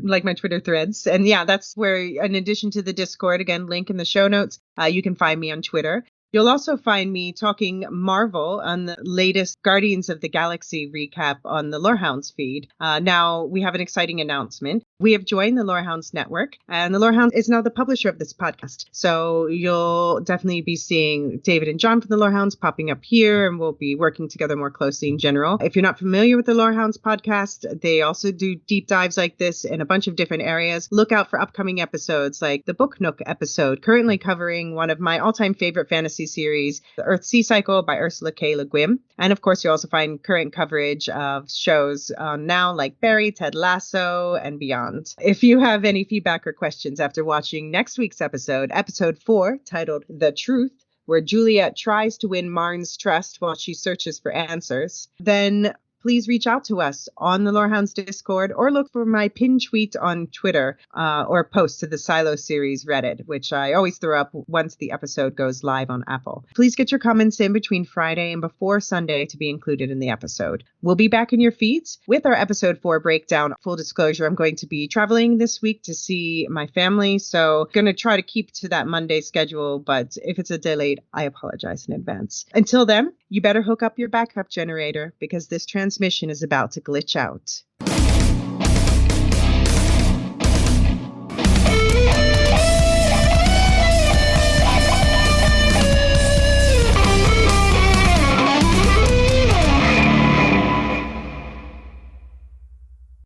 Like my Twitter threads. And yeah, that's where, in addition to the Discord, again, link in the show notes, you can find me on Twitter. You'll also find me talking Marvel on the latest Guardians of the Galaxy recap on the Lorehounds feed. Now, we have an exciting announcement. We have joined the Lorehounds network, and the Lorehounds is now the publisher of this podcast. So you'll definitely be seeing David and John from the Lorehounds popping up here, and we'll be working together more closely in general. If you're not familiar with the Lorehounds podcast, they also do deep dives like this in a bunch of different areas. Look out for upcoming episodes like the Book Nook episode, currently covering one of my all-time favorite fantasy series, The Earth-Sea Cycle by Ursula K. Le Guin. And of course, you also find current coverage of shows now like Barry, Ted Lasso, and beyond. If you have any feedback or questions after watching next week's episode 4, titled The Truth, where Juliet tries to win Marn's trust while she searches for answers, then please reach out to us on the Lorehounds Discord or look for my pinned tweet on Twitter or post to the Silo series Reddit, which I always throw up once the episode goes live on Apple. Please get your comments in between Friday and before Sunday to be included in the episode. We'll be back in your feeds with our episode 4 breakdown. Full disclosure, I'm going to be traveling this week to see my family, so going to try to keep to that Monday schedule, but if it's a delayed, I apologize in advance. Until then, you better hook up your backup generator because this transmission is about to glitch out.